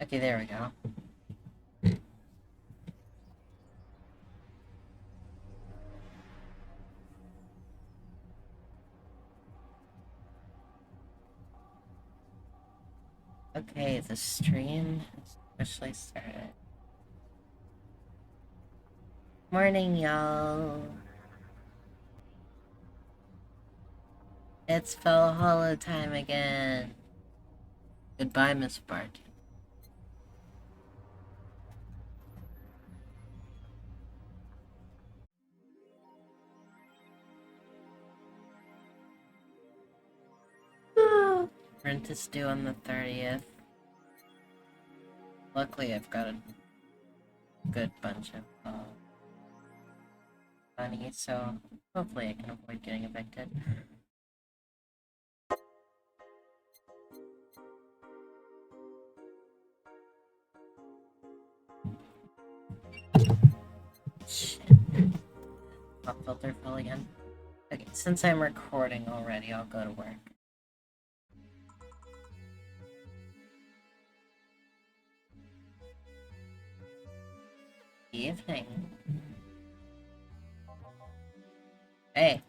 Okay, there we go. Okay, the stream has officially started. Morning, y'all. It's Valhalla time again. Goodbye, Miss Bart. Rent is due on the 30th. Luckily, I've got a good bunch of money, so hopefully I can avoid getting evicted. Shit. Pop filter fell again. Okay, since I'm recording already, I'll go to work. Evening. Hey.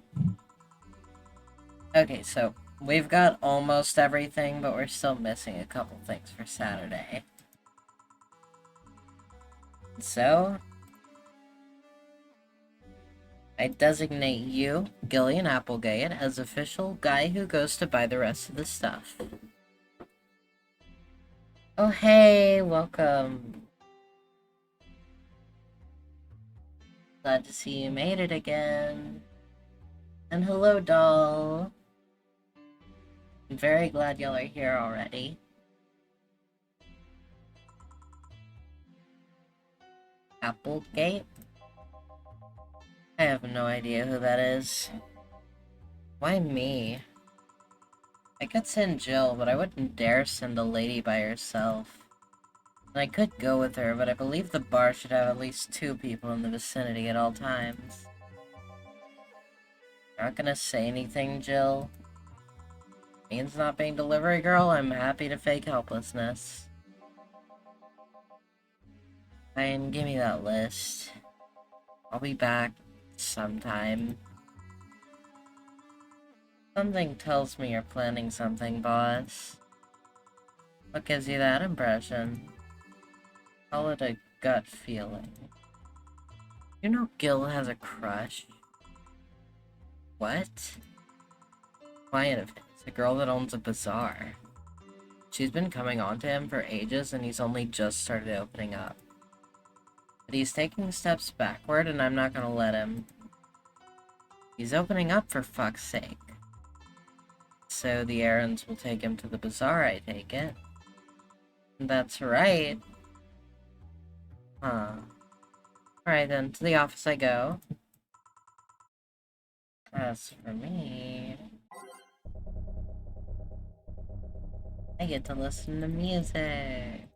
Okay, so we've got almost everything, but we're still missing a couple things for Saturday. So, I designate you, Gillian Applegate, as official guy who goes to buy the rest of the stuff. Oh, hey, welcome. Glad to see you made it again. And hello, doll. I'm very glad y'all are here already. Applegate? I have no idea who that is. Why me? I could send Jill, but I wouldn't dare send a lady by herself. And I could go with her, but I believe the bar should have at least 2 people in the vicinity at all times. Not gonna say anything, Jill? Means not being delivery girl, I'm happy to fake helplessness. Fine, give me that list. I'll be back sometime. Something tells me you're planning something, boss. What gives you that impression? Call it a gut feeling. You know Gil has a crush? What? Client of his, a girl that owns a bazaar. She's been coming on to him for ages and he's only just started opening up. But he's taking steps backward and I'm not gonna let him. He's opening up for fuck's sake. So the errands will take him to the bazaar, I take it. That's right. Huh. Alright then, to the office I go. As for me... I get to listen to music.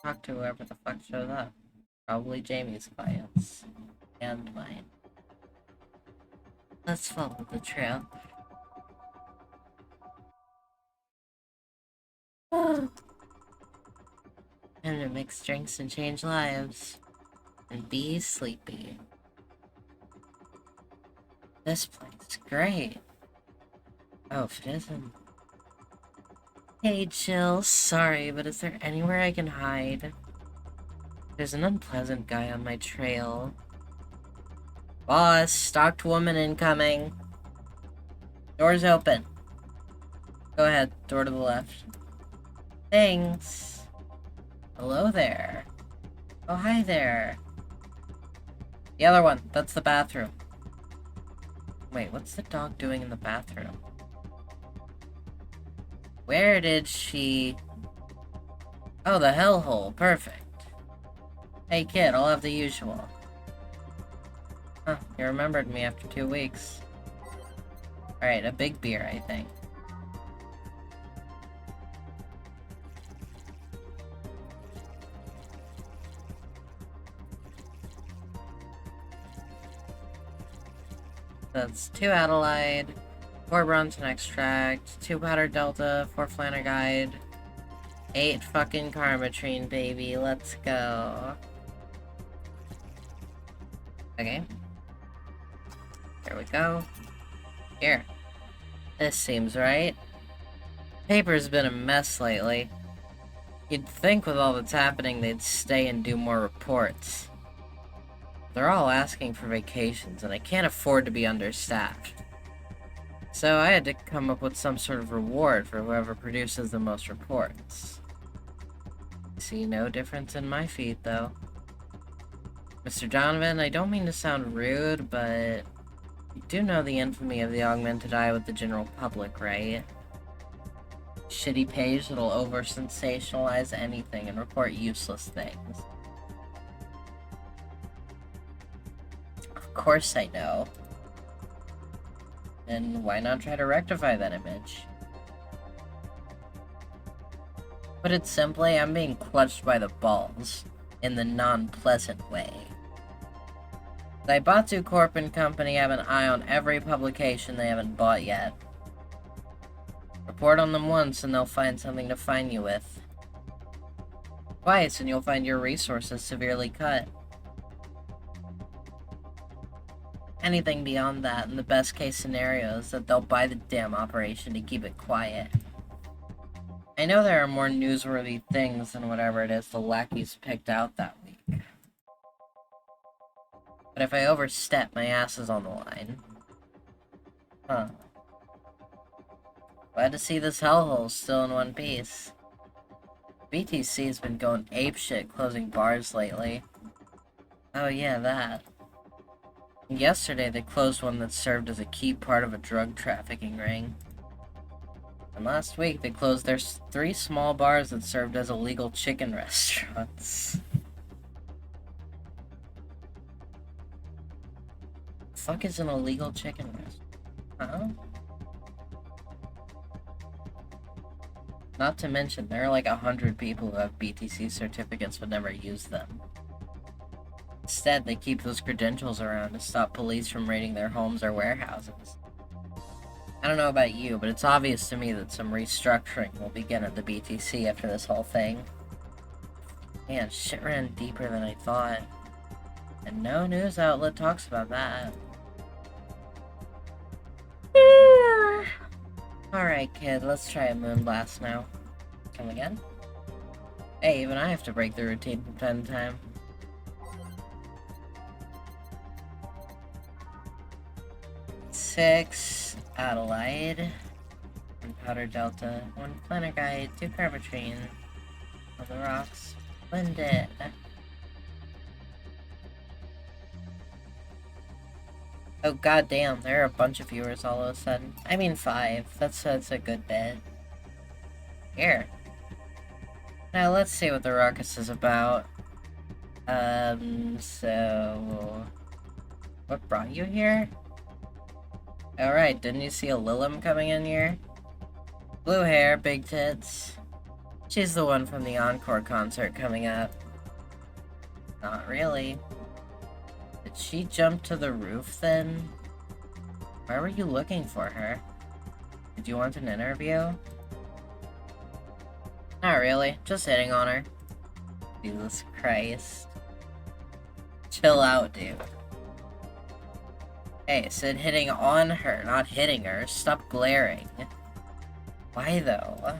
Talk to whoever the fuck shows up. Probably Jamie's clients. And mine. Let's follow the trail. Time to mix drinks and change lives. And be sleepy. This place is great. Oh, if it isn't... Hey, Jill, sorry, but is there anywhere I can hide? There's an unpleasant guy on my trail. Boss, stalked woman incoming. Door's open. Go ahead, door to the left. Thanks. Hello there. Oh, hi there. The other one, that's the bathroom. Wait, what's the dog doing in the bathroom? Where did she... Oh, the hellhole. Perfect. Hey, kid, I'll have the usual. Huh, you remembered me after 2 weeks. Alright, a big beer, I think. That's 2 Adelaide, 4 Bronson extract, 2 powder delta, 4 Flanner guide, 8 fucking Karmatrine, baby. Let's go. Okay. Here we go. Here. This seems right. Paper's been a mess lately. You'd think with all that's happening they'd stay and do more reports. They're all asking for vacations, and I can't afford to be understaffed. So I had to come up with some sort of reward for whoever produces the most reports. See no difference in my feed, though. Mr. Donovan, I don't mean to sound rude, but you do know the infamy of the augmented eye with the general public, right? Shitty page that'll over-sensationalize anything and report useless things. Of course I know. Then why not try to rectify that image? Put it simply, I'm being clutched by the balls, in the non-pleasant way. The Ibatsu Corp and Company have an eye on every publication they haven't bought yet. Report on them once and they'll find something to fine you with. Twice and you'll find your resources severely cut. Anything beyond that, in the best case scenario, is that they'll buy the damn operation to keep it quiet. I know there are more newsworthy things than whatever it is the lackeys picked out that week. But if I overstep, my ass is on the line. Huh. Glad to see this hellhole still in one piece. BTC's been going apeshit closing bars lately. Oh yeah, that. Yesterday they closed one that served as a key part of a drug trafficking ring. And last week they closed their 3 small bars that served as illegal chicken restaurants. The fuck is an illegal chicken restaurant? Huh? Not to mention, there are like 100 people who have BTC certificates but never use them. Instead, they keep those credentials around to stop police from raiding their homes or warehouses. I don't know about you, but it's obvious to me that some restructuring will begin at the BTC after this whole thing. Man, shit ran deeper than I thought. And no news outlet talks about that. Alright, kid, let's try a moonblast now. Come again? Hey, even I have to break the routine from time to time. Six Adelaide, 1 Powder Delta, 1 Planner Guide, 2 Carbotrine, on the rocks, Splendid. Oh goddamn, there are a bunch of viewers all of a sudden. I mean 5, that's a good bit. Here. Now let's see what the ruckus is about. So... What brought you here? Alright, didn't you see a Lilim coming in here? Blue hair, big tits. She's the one from the Encore concert coming up. Not really. Did she jump to the roof then? Why were you looking for her? Did you want an interview? Not really, just hitting on her. Jesus Christ. Chill out, dude. Hey, I said hitting on her, not hitting her. Stop glaring. Why though?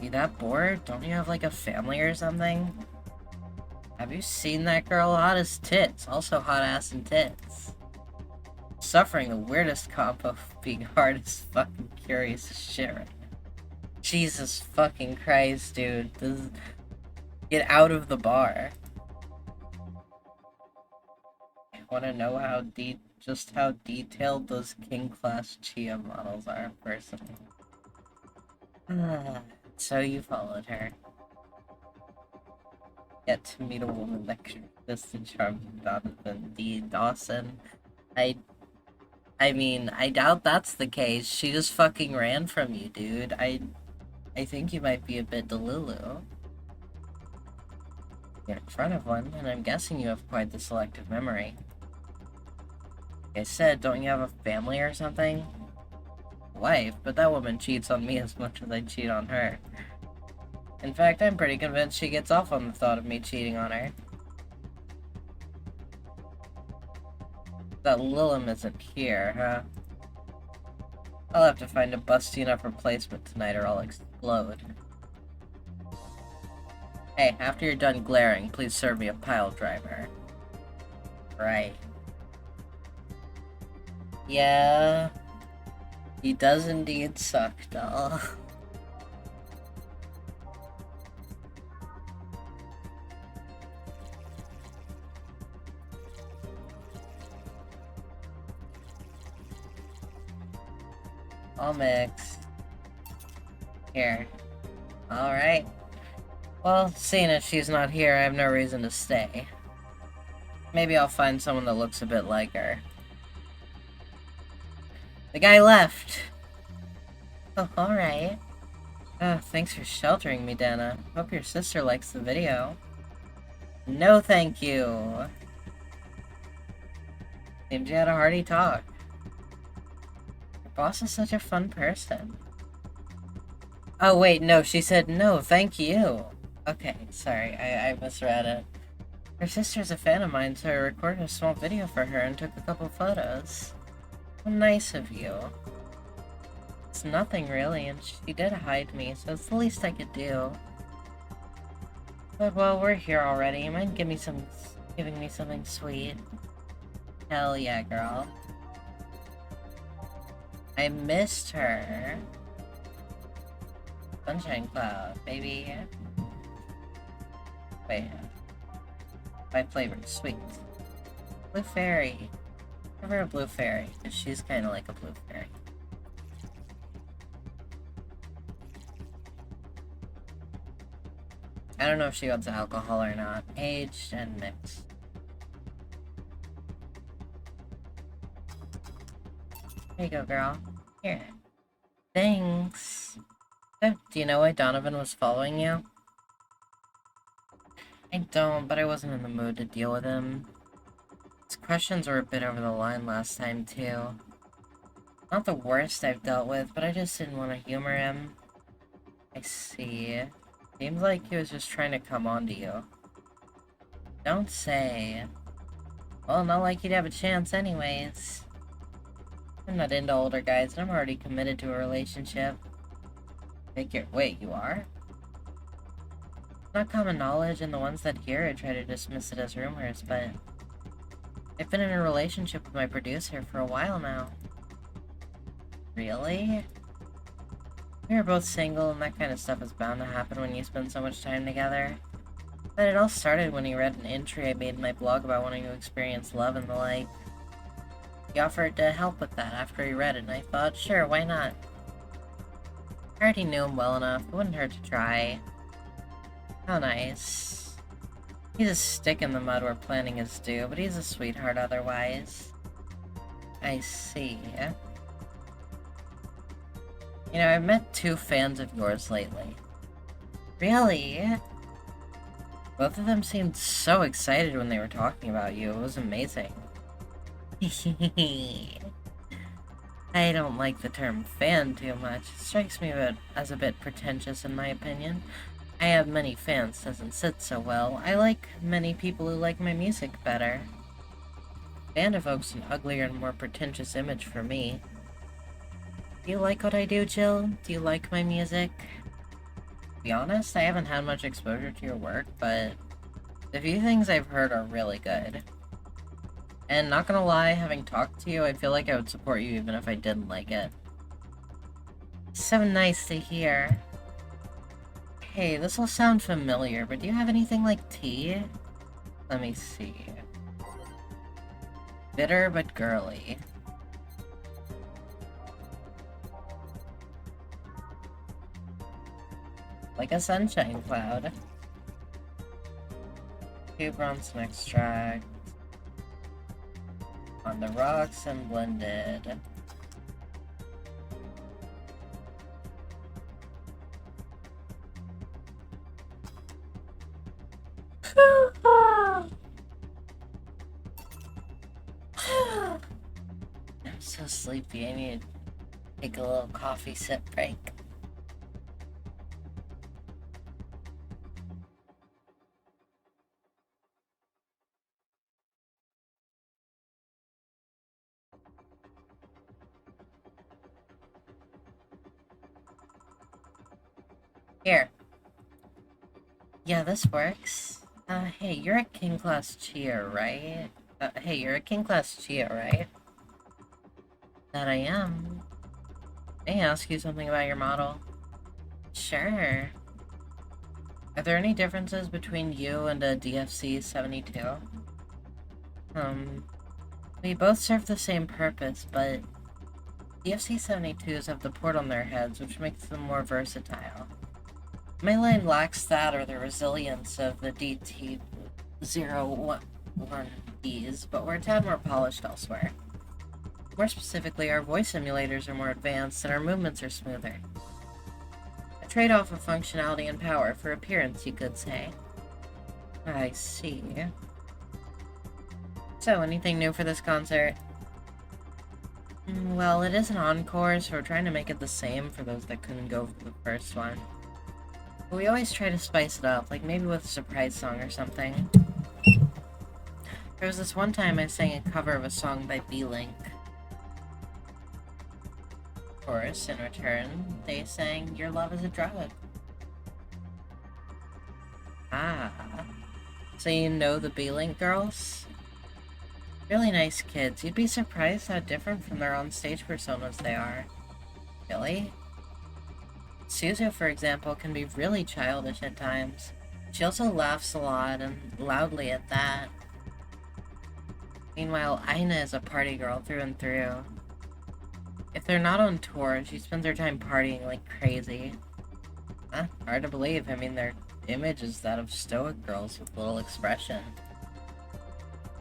You that bored? Don't you have like a family or something? Have you seen that girl? Hot as tits. Also hot ass and tits. Suffering the weirdest combo of being hard as fucking curious as shit right now. Jesus fucking Christ, dude. Get out of the bar. Want to know how just how detailed those king class Chia models are personally. So you followed her. Yet to meet a woman that could resist the charm of Jonathan D. Dawson. I mean, I doubt that's the case. She just fucking ran from you, dude. I think you might be a bit delulu. You're in front of one, and I'm guessing you have quite the selective memory. Like I said, don't you have a family or something? Wife, but that woman cheats on me as much as I cheat on her. In fact, I'm pretty convinced she gets off on the thought of me cheating on her. That Lilum isn't here, huh? I'll have to find a busty enough replacement tonight or I'll explode. Hey, after you're done glaring, please serve me a pile driver. Right. Yeah. He does indeed suck, doll. I'll mix. Here. Alright. Well, seeing as she's not here, I have no reason to stay. Maybe I'll find someone that looks a bit like her. The guy left! Oh, alright. Thanks for sheltering me, Dana. Hope your sister likes the video. No thank you. Seems you had a hearty talk. Your boss is such a fun person. Oh wait, no, she said no thank you. Okay, sorry, I misread it. Her sister's a fan of mine, so I recorded a small video for her and took a couple photos. How nice of you. It's nothing really, and she did hide me, so it's the least I could do. But while we're here already, you mind giving me something sweet? Hell yeah, girl. I missed her. Sunshine Cloud, baby. Wait. My flavor, sweet. Blue Fairy. Give her a Blue Fairy, because she's kind of like a Blue Fairy. I don't know if she wants alcohol or not. Aged and mixed. There you go, girl. Here. Thanks. So, do you know why Donovan was following you? I don't, but I wasn't in the mood to deal with him. His questions were a bit over the line last time, too. Not the worst I've dealt with, but I just didn't want to humor him. I see. Seems like he was just trying to come on to you. Don't say. Well, not like he'd have a chance anyways. I'm not into older guys, and I'm already committed to a relationship. Wait, you are? Not common knowledge, and the ones that hear it try to dismiss it as rumors, but I've been in a relationship with my producer for a while now. Really? We were both single, and that kind of stuff is bound to happen when you spend so much time together. But it all started when he read an entry I made in my blog about wanting to experience love and the like. He offered to help with that after he read it, and I thought, sure, why not? I already knew him well enough, it wouldn't hurt to try. How nice. He's a stick in the mud where planning is due, but he's a sweetheart otherwise. I see. You know, I've met 2 fans of yours lately. Really? Both of them seemed so excited when they were talking about you. It was amazing. I don't like the term fan too much. It strikes me as a bit pretentious in my opinion. I have many fans doesn't sit so well. I like many people who like my music better. Fan evokes an uglier and more pretentious image for me. Do you like what I do, Jill? Do you like my music? To be honest, I haven't had much exposure to your work, but the few things I've heard are really good. And not gonna lie, having talked to you, I feel like I would support you even if I didn't like it. So nice to hear. Hey, this will sound familiar, but do you have anything like tea? Let me see. Bitter but girly. Like a sunshine cloud. 2 Bronson extract. On the rocks and blended. I'm so sleepy, I need to take a little coffee sip break. Here. Yeah, this works. Hey, you're a King Class Chia, right? Hey, you're a King Class Chia, right? That I am. May I ask you something about your model? Sure. Are there any differences between you and a DFC 72? We both serve the same purpose, but DFC 72s have the port on their heads, which makes them more versatile. My line lacks that or the resilience of the DT-01Ds, but we're a tad more polished elsewhere. More specifically, our voice simulators are more advanced and our movements are smoother. A trade-off of functionality and power for appearance, you could say. I see. So, anything new for this concert? Well, it is an encore, so we're trying to make it the same for those that couldn't go for the first one. But we always try to spice it up, like maybe with a surprise song or something. There was this one time I sang a cover of a song by B-Link. Of course, in return, they sang Your Love is a Drug. Ah. So you know the B-Link girls? Really nice kids. You'd be surprised how different from their on-stage personas they are. Really? Suzu, for example, can be really childish at times. She also laughs a lot, and loudly at that. Meanwhile, Aina is a party girl through and through. If they're not on tour, she spends her time partying like crazy. Huh? Hard to believe. I mean, their image is that of stoic girls with little expression.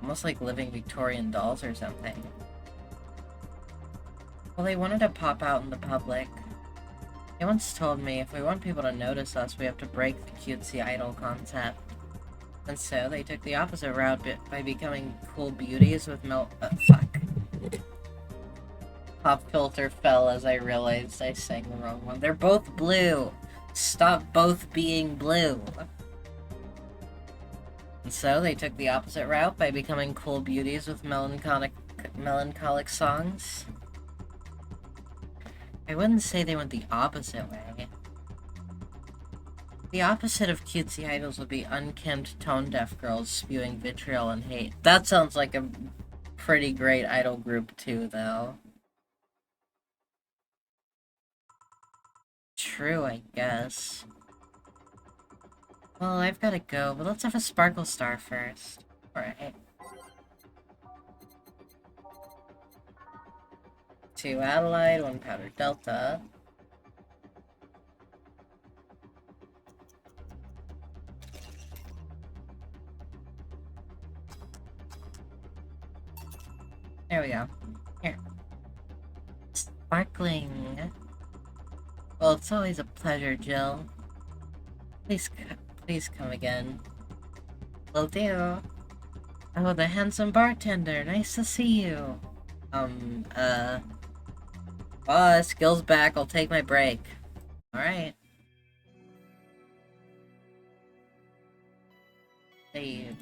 Almost like living Victorian dolls or something. Well, they wanted to pop out in the public. They once told me if we want people to notice us, we have to break the cutesy idol concept. And so they took the opposite route by becoming cool beauties with fuck. Pop filter fell as I realized I sang the wrong one. They're both blue! Stop both being blue! And so they took the opposite route by becoming cool beauties with melancholic songs. I wouldn't say they went the opposite way. The opposite of cutesy idols would be unkempt, tone-deaf girls spewing vitriol and hate. That sounds like a pretty great idol group too, though. True, I guess. Well, I've gotta go, but let's have a Sparkle Star first. Alright. 2 Adelaide, 1 Powder Delta. There we go. Here. Sparkling. Well, it's always a pleasure, Jill. Please come again. Will do. Oh, the handsome bartender. Nice to see you. Boss, Gil's back. I'll take my break. Alright. Save.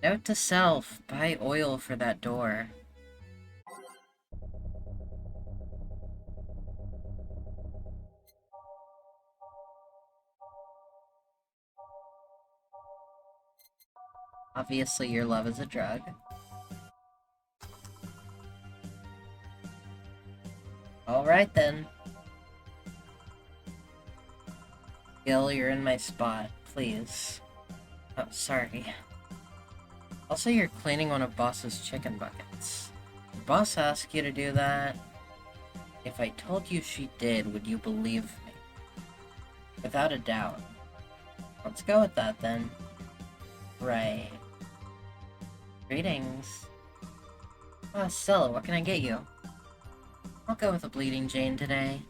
Note to self, buy oil for that door. Obviously, your love is a drug. Alright then. Gil, you're in my spot. Please. Oh, sorry. Also, you're cleaning one of Boss's chicken buckets. Did Boss ask you to do that? If I told you she did, would you believe me? Without a doubt. Let's go with that, then. Right. Greetings. Oh, Stella, what can I get you? I'll go with a Bleeding Jane today.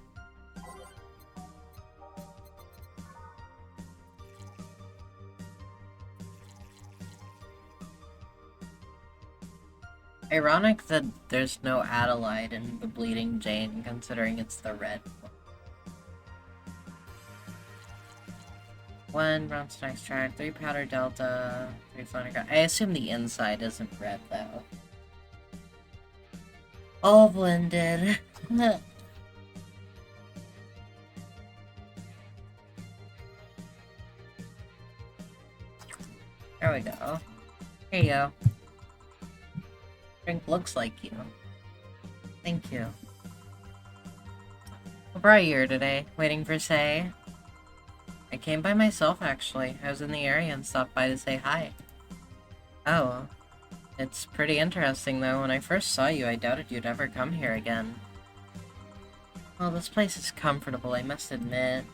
Ironic that there's no Adelaide in the Bleeding Jane, considering it's the red one. 1 Bronze Extract, 3 Powder Delta, 3 Phonograph. I assume the inside isn't red, though. All blended. There we go. Here you go. Drink looks like you. Thank you. What brought you here today? Waiting for Say? I came by myself, actually. I was in the area and stopped by to say hi. Oh. It's pretty interesting, though. When I first saw you, I doubted you'd ever come here again. Well, this place is comfortable, I must admit.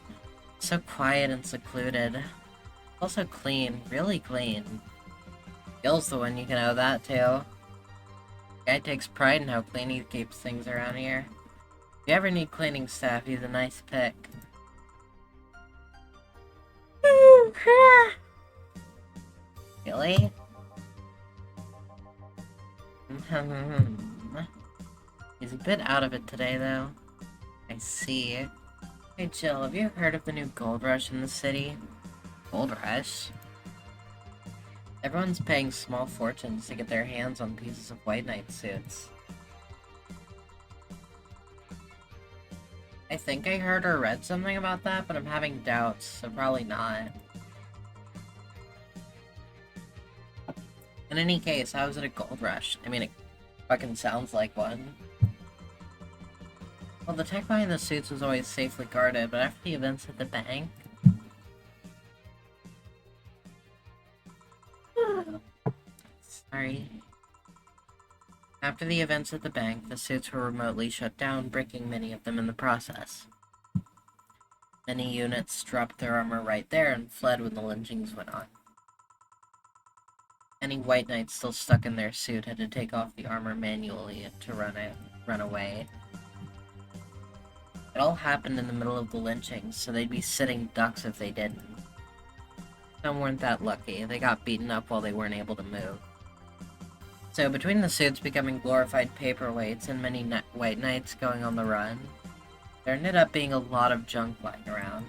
So quiet and secluded. Also clean. Really clean. Gil's the one you can owe that to. Guy takes pride in how clean he keeps things around here. If you ever need cleaning staff, he's a nice pick. Really? He's a bit out of it today, though. I see. Hey Jill, have you heard of the new gold rush in the city? Gold rush? Everyone's paying small fortunes to get their hands on pieces of White Knight suits. I think I heard or read something about that, but I'm having doubts, so probably not. In any case, how is it a gold rush? I mean, it fucking sounds like one. Well, the tech behind the suits was always safely guarded, but after the events at the bank... Sorry. After the events at the bank, the suits were remotely shut down, breaking many of them in the process. Many units dropped their armor right there and fled when the lynchings went on. Any White Knights still stuck in their suit had to take off the armor manually to run away. It all happened in the middle of the lynchings, so they'd be sitting ducks if they didn't. Some weren't that lucky. They got beaten up while they weren't able to move. So, between the suits becoming glorified paperweights and many White Knights going on the run, there ended up being a lot of junk lying around.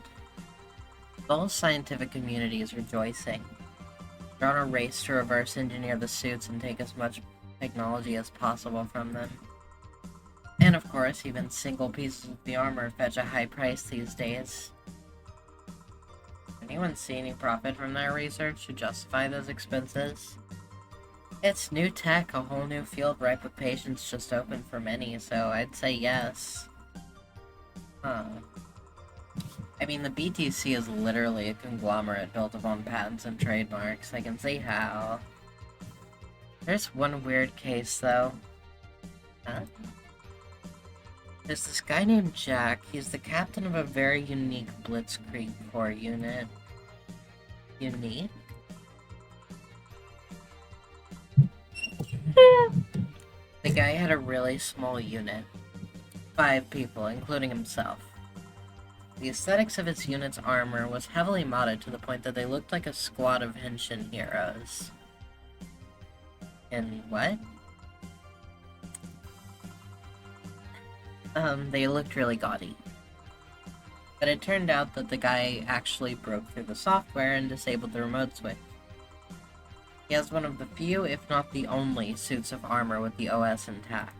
The whole scientific community is rejoicing. They're on a race to reverse engineer the suits and take as much technology as possible from them. And of course, even single pieces of the armor fetch a high price these days. Anyone see any profit from their research to justify those expenses? It's new tech, a whole new field ripe with patience just open for many, so I'd say yes. Huh. I mean, the BTC is literally a conglomerate built upon patents and trademarks. I can see how. There's one weird case, though. Huh? There's this guy named Jack. He's the captain of a very unique Blitzkrieg Corps unit. Unique? The guy had a really small unit. 5 people, including himself. The aesthetics of his unit's armor was heavily modded to the point that they looked like a squad of Henshin heroes. And what? They looked really gaudy. But it turned out that the guy actually broke through the software and disabled the remote switch. He has one of the few, if not the only, suits of armor with the OS intact.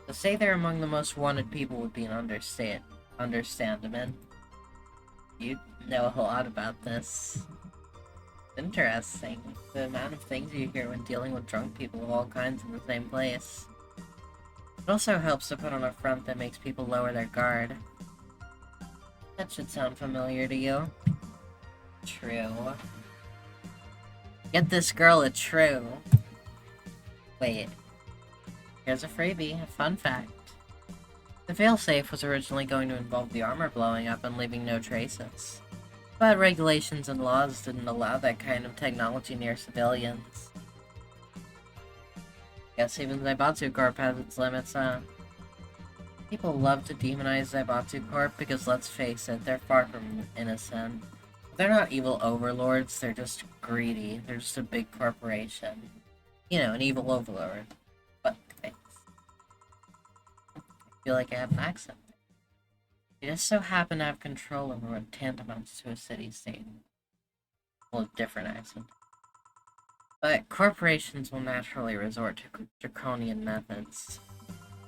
To say they're among the most wanted people would be an understatement. You know a lot about this. Interesting. The amount of things you hear when dealing with drunk people of all kinds in the same place. It also helps to put on a front that makes people lower their guard. That should sound familiar to you. True. Get this girl a true. Wait. Here's a freebie, a fun fact. The failsafe was originally going to involve the armor blowing up and leaving no traces. But regulations and laws didn't allow that kind of technology near civilians. Guess even Zaibatsu Corp has its limits, huh? People love to demonize Zaibatsu Corp because, let's face it, they're far from innocent. They're not evil overlords, they're just greedy. They're just a big corporation. You know, an evil overlord. But, thanks. I feel like I have an accent. They just so happen to have control over what tantamounts to a city-state. Well, a different accent. But corporations will naturally resort to draconian methods.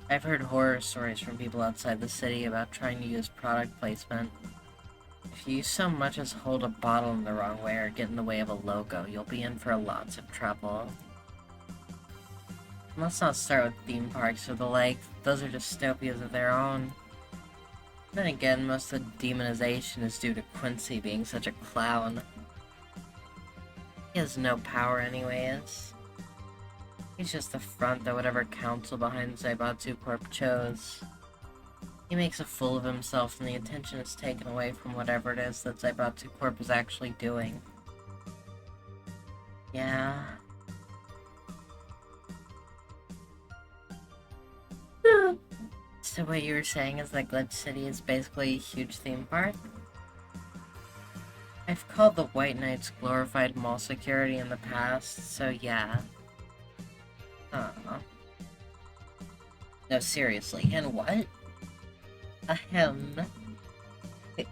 I've heard horror stories from people outside the city about trying to use product placement. If you so much as hold a bottle in the wrong way or get in the way of a logo, you'll be in for lots of trouble. Let's not start with theme parks or the like. Those are dystopias of their own. Then again, most of the demonization is due to Quincy being such a clown. He has no power anyways. He's just the front that whatever council behind Zaibatsu Corp chose. He makes a fool of himself and the attention is taken away from whatever it is that Zaibatsu Corp is actually doing. Yeah. So what you were saying is that Glitch City is basically a huge theme park? I've called the White Knights glorified mall security in the past, so yeah. No, seriously, and what? Ahem.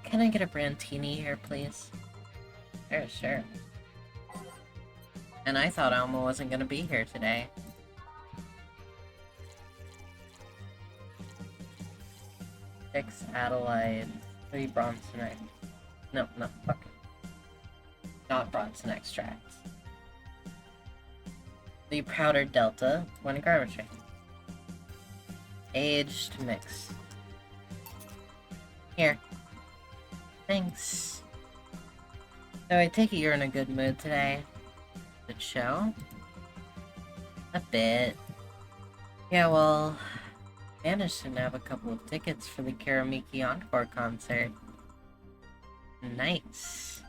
Can I get a Brantini here, please? Sure. And I thought Alma wasn't gonna be here today. 6 Adelaide, 3 Bronson. No, fuck. Not Bronson extracts. 3 powdered Delta, 1 garbage train. Aged mix. Here. Thanks. So I take it you're in a good mood today. Good show? A bit. Yeah, well, managed to nab a couple of tickets for the Karamiki Encore concert. Nice.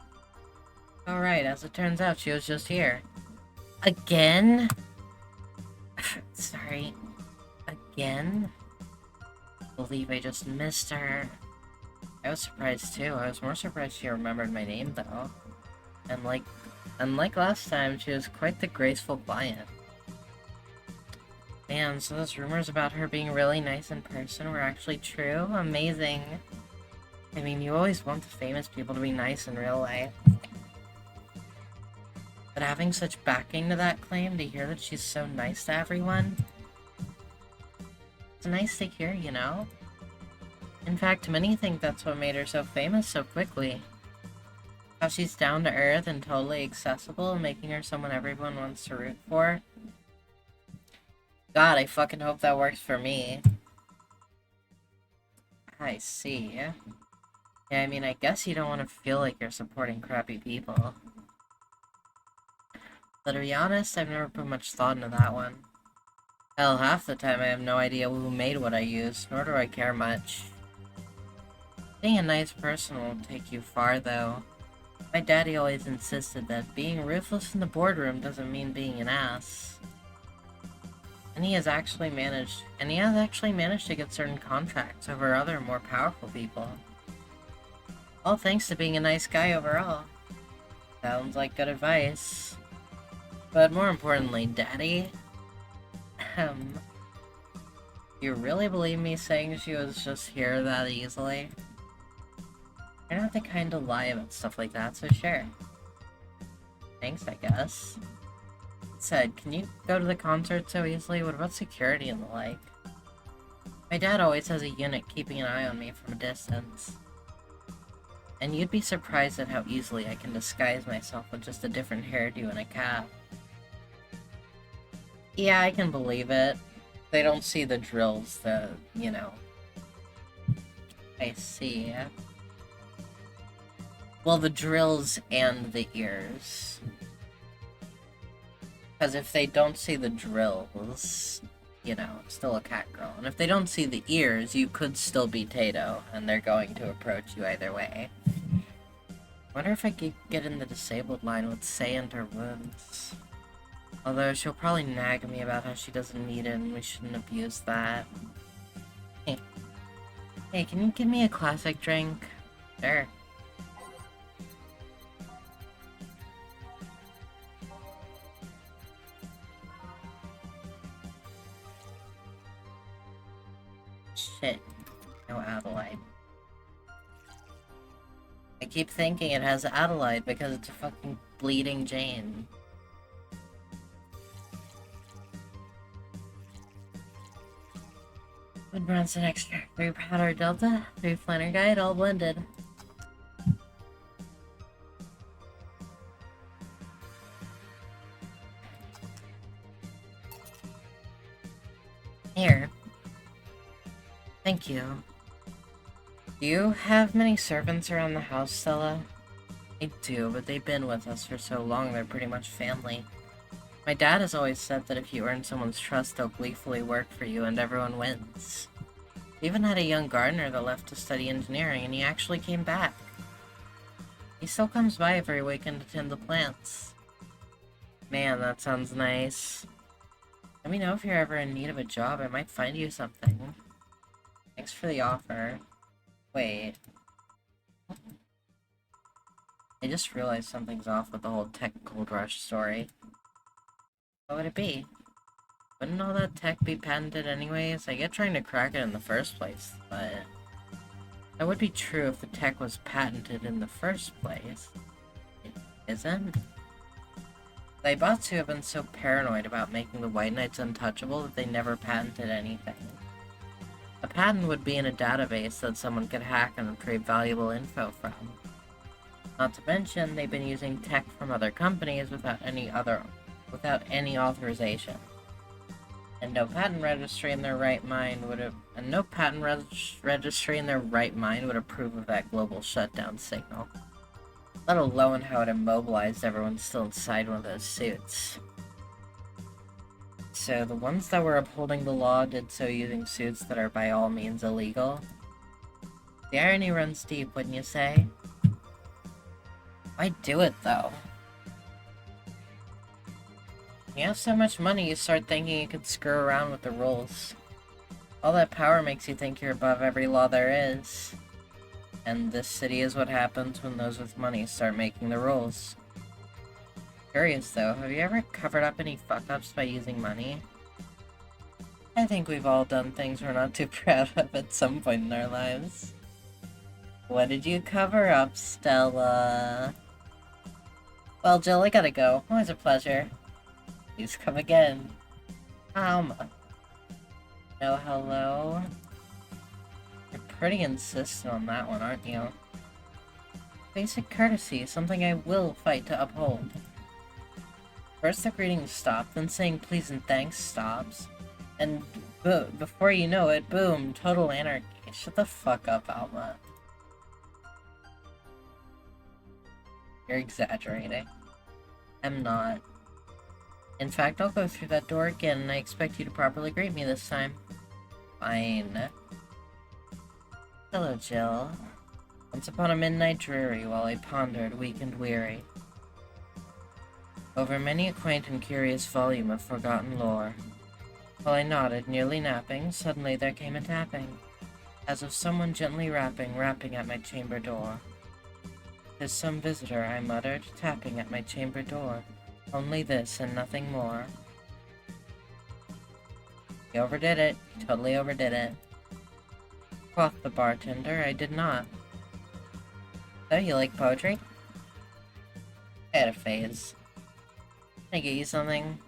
Alright, as it turns out, she was just here. Again? Sorry. Again? I believe I just missed her. I was surprised too. I was more surprised she remembered my name though. And unlike last time, she was quite the graceful client. Man, so those rumors about her being really nice in person were actually true? Amazing. I mean, you always want the famous people to be nice in real life. But having such backing to that claim, to hear that she's so nice to everyone, it's nice to hear, you know? In fact, many think that's what made her so famous so quickly. How she's down to earth and totally accessible, making her someone everyone wants to root for. God, I fucking hope that works for me. I see. Yeah, I mean, I guess you don't want to feel like you're supporting crappy people. But to be honest, I've never put much thought into that one. Hell, half the time I have no idea who made what I use, nor do I care much. Being a nice person will take you far, though. My daddy always insisted that being ruthless in the boardroom doesn't mean being an ass. And he has actually managed to get certain contracts over other more powerful people. All thanks to being a nice guy overall. Sounds like good advice. But more importantly, Daddy, you really believe me saying she was just here that easily? You're not the kind to lie about stuff like that, so sure. Thanks, I guess. Said, can you go to the concert so easily? What about security and the like? My dad always has a unit keeping an eye on me from a distance. And you'd be surprised at how easily I can disguise myself with just a different hairdo and a cap. Yeah, I can believe it. They don't see the drills, you know. I see. Well, the drills and the ears. Because if they don't see the drills, you know, it's still a cat girl. And if they don't see the ears, you could still be Tato, and they're going to approach you either way. Wonder if I could get in the disabled line with Say and her wounds. Although she'll probably nag me about how she doesn't need it and we shouldn't abuse that. Hey, can you give me a classic drink? Sure. Shit. No Adelaide. I keep thinking it has Adelaide because it's a fucking bleeding Jane. 1 Bronson Extra, 3 Powder Delta, 3 Flanner Guide, all blended. Here. Thank you. Do you have many servants around the house, Stella? I do, but they've been with us for so long they're pretty much family. My dad has always said that if you earn someone's trust, they'll gleefully work for you and everyone wins. We even had a young gardener that left to study engineering, and he actually came back. He still comes by every weekend to tend the plants. Man, that sounds nice. Let me know if you're ever in need of a job. I might find you something. Thanks for the offer. Wait. I just realized something's off with the whole tech gold rush story. What would it be? Wouldn't all that tech be patented anyways? I get trying to crack it in the first place, but... that would be true if the tech was patented in the first place. It isn't? The Ibatsu have been so paranoid about making the White Knights untouchable that they never patented anything. A patent would be in a database that someone could hack and retrieve valuable info from. Not to mention, they've been using tech from other companies without any authorization. And no patent registry in their right mind would approve of that global shutdown signal. Let alone how it immobilized everyone still inside one of those suits. So the ones that were upholding the law did so using suits that are by all means illegal. The irony runs deep, wouldn't you say? Why do it, though? When you have so much money, you start thinking you could screw around with the rules. All that power makes you think you're above every law there is. And this city is what happens when those with money start making the rules. Curious though, have you ever covered up any fuck-ups by using money? I think we've all done things we're not too proud of at some point in our lives. What did you cover up, Stella? Well, Jill, I gotta go. Always a pleasure. Please come again. No, hello? You're pretty insistent on that one, aren't you? Basic courtesy, something I will fight to uphold. First the greetings stop, then saying please and thanks stops. And before you know it, boom, total anarchy. Shut the fuck up, Alma. You're exaggerating. I'm not. In fact, I'll go through that door again, and I expect you to properly greet me this time. Fine. Hello, Jill. Once upon a midnight dreary, while I pondered, weak and weary, over many a quaint and curious volume of forgotten lore. While I nodded, nearly napping, suddenly there came a tapping, as of someone gently rapping at my chamber door. "'Tis some visitor," I muttered, tapping at my chamber door. "Only this and nothing more." "You overdid it. You totally overdid it," quoth the bartender. I did not. "So, you like poetry?" I had a phase. Can I get you something?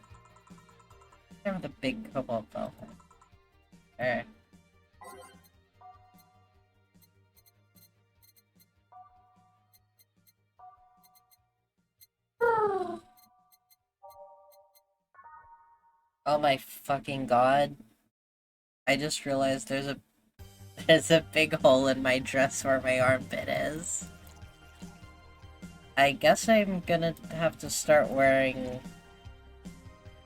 Start with a big cobalt velvet. Alright. Oh my fucking god. I just realized there's a big hole in my dress where my armpit is. I guess I'm gonna have to start wearing...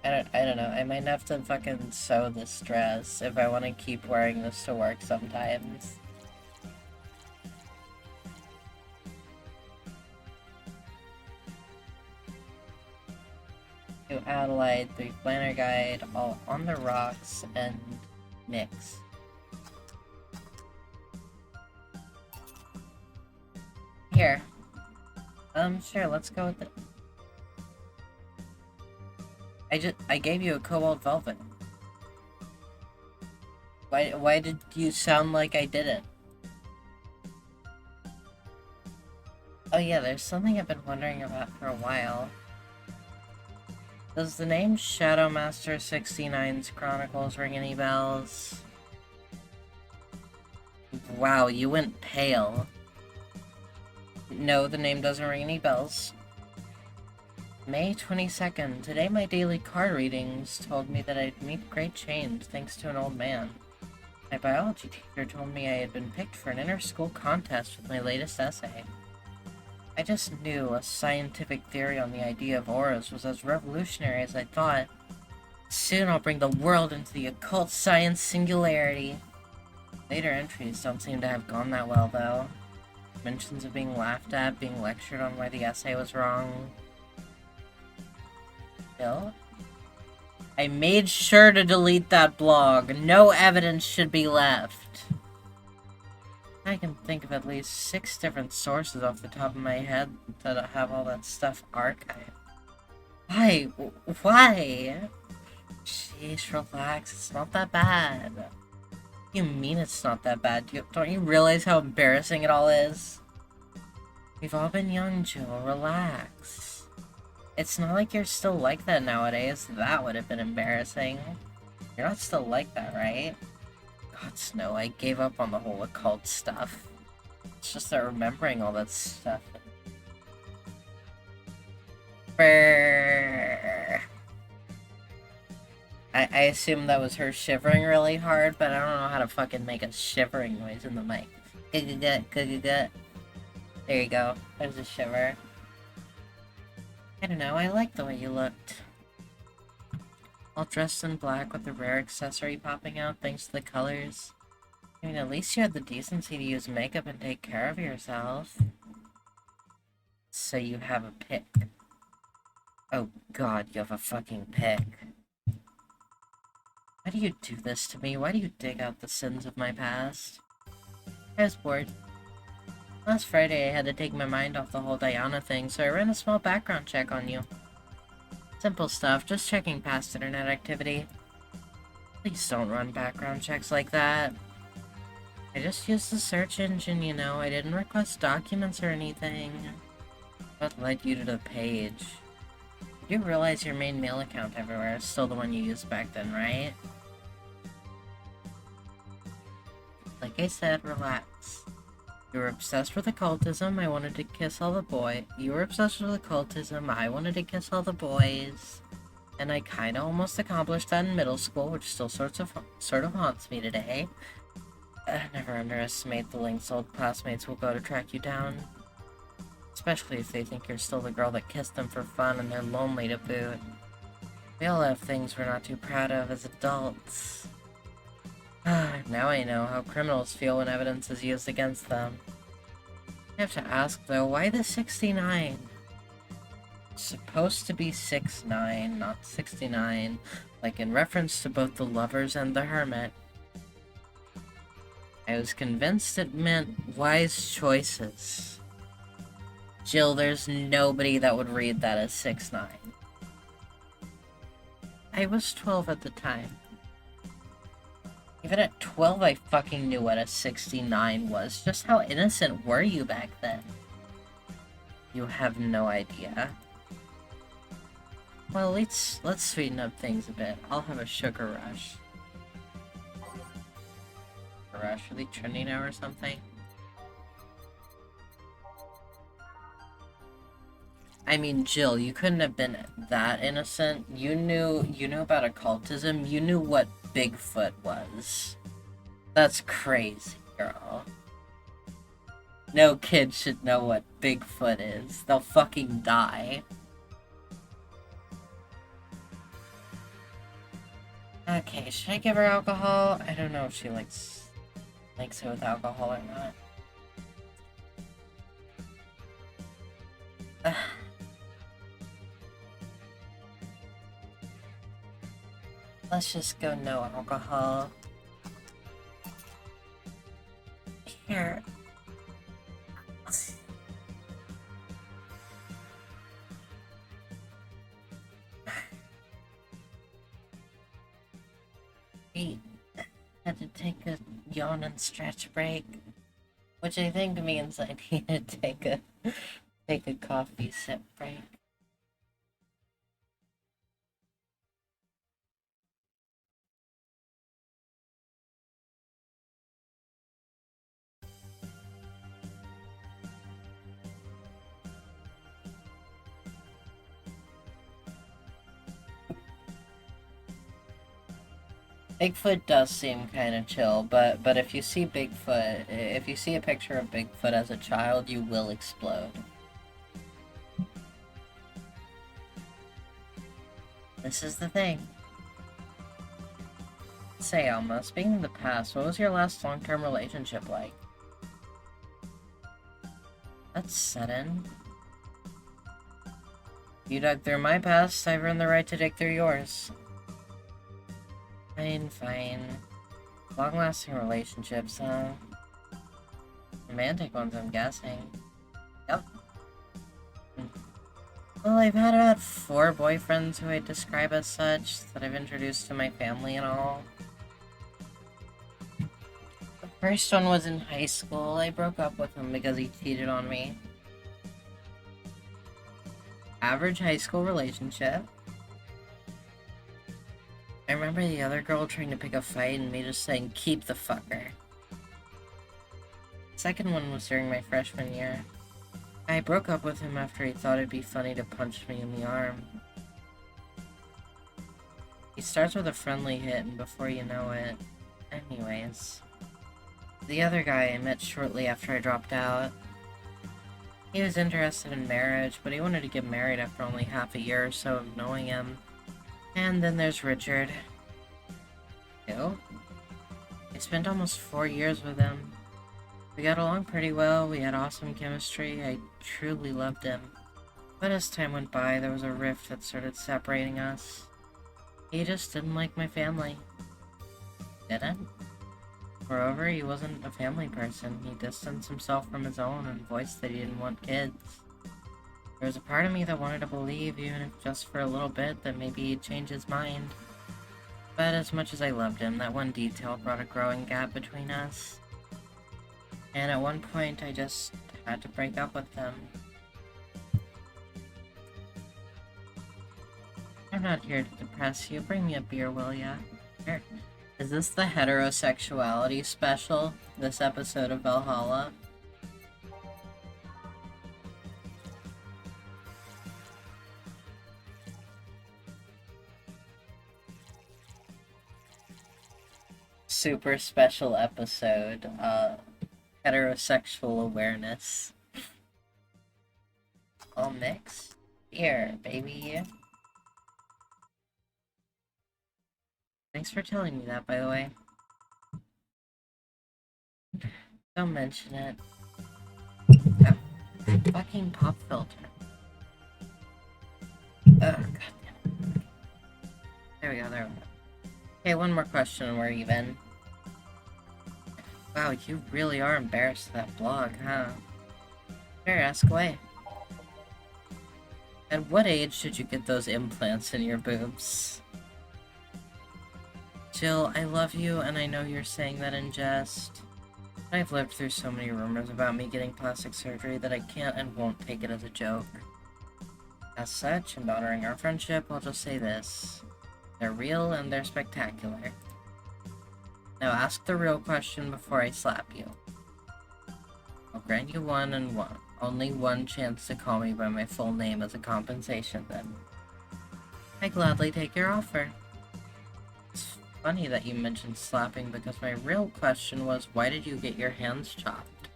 I don't know, I might have to fucking sew this dress if I want to keep wearing this to work sometimes. To Adelaide, 3 Planner Guide, all on the rocks, and mix. Here. Sure, let's go with it. I gave you a cobalt velvet. Why did you sound like I didn't? Oh yeah, there's something I've been wondering about for a while. Does the name Shadowmaster 69's Chronicles ring any bells? Wow, you went pale. No, the name doesn't ring any bells. May 22nd. Today my daily card readings told me that I'd meet great change thanks to an old man. My biology teacher told me I had been picked for an inter-school contest with my latest essay. I just knew a scientific theory on the idea of auras was as revolutionary as I thought. Soon I'll bring the world into the occult science singularity. Later entries don't seem to have gone that well, though. Mentions of being laughed at, being lectured on why the essay was wrong. Bill? I made sure to delete that blog. No evidence should be left. I can think of at least 6 different sources off the top of my head that have all that stuff archived. Why? Why? Jeez, relax. It's not that bad. What do you mean it's not that bad? Don't you realize how embarrassing it all is? We've all been young, Jill. Relax. It's not like you're still like that nowadays. That would have been embarrassing. You're not still like that, right? God, Snow, I gave up on the whole occult stuff. It's just that remembering all that stuff. Brrr. I assume that was her shivering really hard, but I don't know how to fucking make a shivering noise in the mic. There you go. There's a shiver. I don't know, I like the way you looked. All dressed in black with a rare accessory popping out thanks to the colors. I mean, at least you had the decency to use makeup and take care of yourself. So you have a pick. Oh god, you have a fucking pick. Why do you do this to me? Why do you dig out the sins of my past? I was bored. Last Friday I had to take my mind off the whole Diana thing, so I ran a small background check on you. Simple stuff, just checking past internet activity. Please don't run background checks like that. I just used the search engine, you know. I didn't request documents or anything. What led you to the page? You do realize your main mail account everywhere is still the one you used back then, right? Like I said, relax. You were obsessed with occultism, I wanted to kiss all the boys. You were obsessed with occultism, I wanted to kiss all the boys. And I kinda almost accomplished that in middle school, which still sort of haunts me today. Never underestimate the lengths old classmates will go to track you down. Especially if they think you're still the girl that kissed them for fun and they're lonely to boot. We all have things we're not too proud of as adults. Now I know how criminals feel when evidence is used against them. I have to ask, though, why the 69? It's supposed to be 6'9", not 69, like in reference to both the lovers and the hermit. I was convinced it meant wise choices. Jill, there's nobody that would read that as 6'9". I was 12 at the time. Even at 12, I fucking knew what a 69 was. Just how innocent were you back then? You have no idea. Well, let's sweeten up things a bit. I'll have a sugar rush. Rush? Are they trending now or something? I mean, Jill, you couldn't have been that innocent. You knew about occultism. You knew what Bigfoot was. That's crazy, girl. No kid should know what Bigfoot is. They'll fucking die. Okay, should I give her alcohol? I don't know if she likes it with alcohol or not. Let's just go no alcohol. Here. Had to take a yawn and stretch break, which I think means I need to take a coffee sip break. Bigfoot does seem kind of chill, but if you see Bigfoot, if you see a picture of Bigfoot as a child, you will explode. This is the thing. Say, Alma, speaking of the past, what was your last long-term relationship like? That's sudden. You dug through my past, I've earned the right to dig through yours. Fine. Long-lasting relationships, huh? Romantic ones, I'm guessing. Yep. Well, I've had about 4 boyfriends who I'd describe as such, that I've introduced to my family and all. The first one was in high school. I broke up with him because he cheated on me. Average high school relationship. I remember the other girl trying to pick a fight and me just saying, keep the fucker. The second one was during my freshman year. I broke up with him after he thought it'd be funny to punch me in the arm. He starts with a friendly hit and before you know it... Anyways. The other guy I met shortly after I dropped out. He was interested in marriage, but he wanted to get married after only half a year or so of knowing him. And then there's Richard. Who? I spent almost 4 years with him. We got along pretty well, we had awesome chemistry, I truly loved him. But as time went by, there was a rift that started separating us. He just didn't like my family. Didn't? Moreover, he wasn't a family person. He distanced himself from his own and voiced that he didn't want kids. There was a part of me that wanted to believe, even if just for a little bit, that maybe he'd change his mind. But as much as I loved him, that one detail brought a growing gap between us. And at one point, I just had to break up with him. I'm not here to depress you. Bring me a beer, will ya? Here. Is this the Heterosexuality special? This episode of Valhalla? Super special episode, heterosexual awareness. All mixed? Here, baby. Thanks for telling me that, by the way. Don't mention it. Oh, fucking pop filter. Oh, goddamn. There we go. Okay, one more question and we're even. Wow, you really are embarrassed of that blog, huh? Sure, ask away. At what age did you get those implants in your boobs? Jill, I love you, and I know you're saying that in jest. I've lived through so many rumors about me getting plastic surgery that I can't and won't take it as a joke. As such, in honoring our friendship, I'll just say this. They're real and they're spectacular. Now ask the real question before I slap you. I'll grant you only one chance to call me by my full name as a compensation then. I gladly take your offer. It's funny that you mentioned slapping because my real question was, why did you get your hands chopped?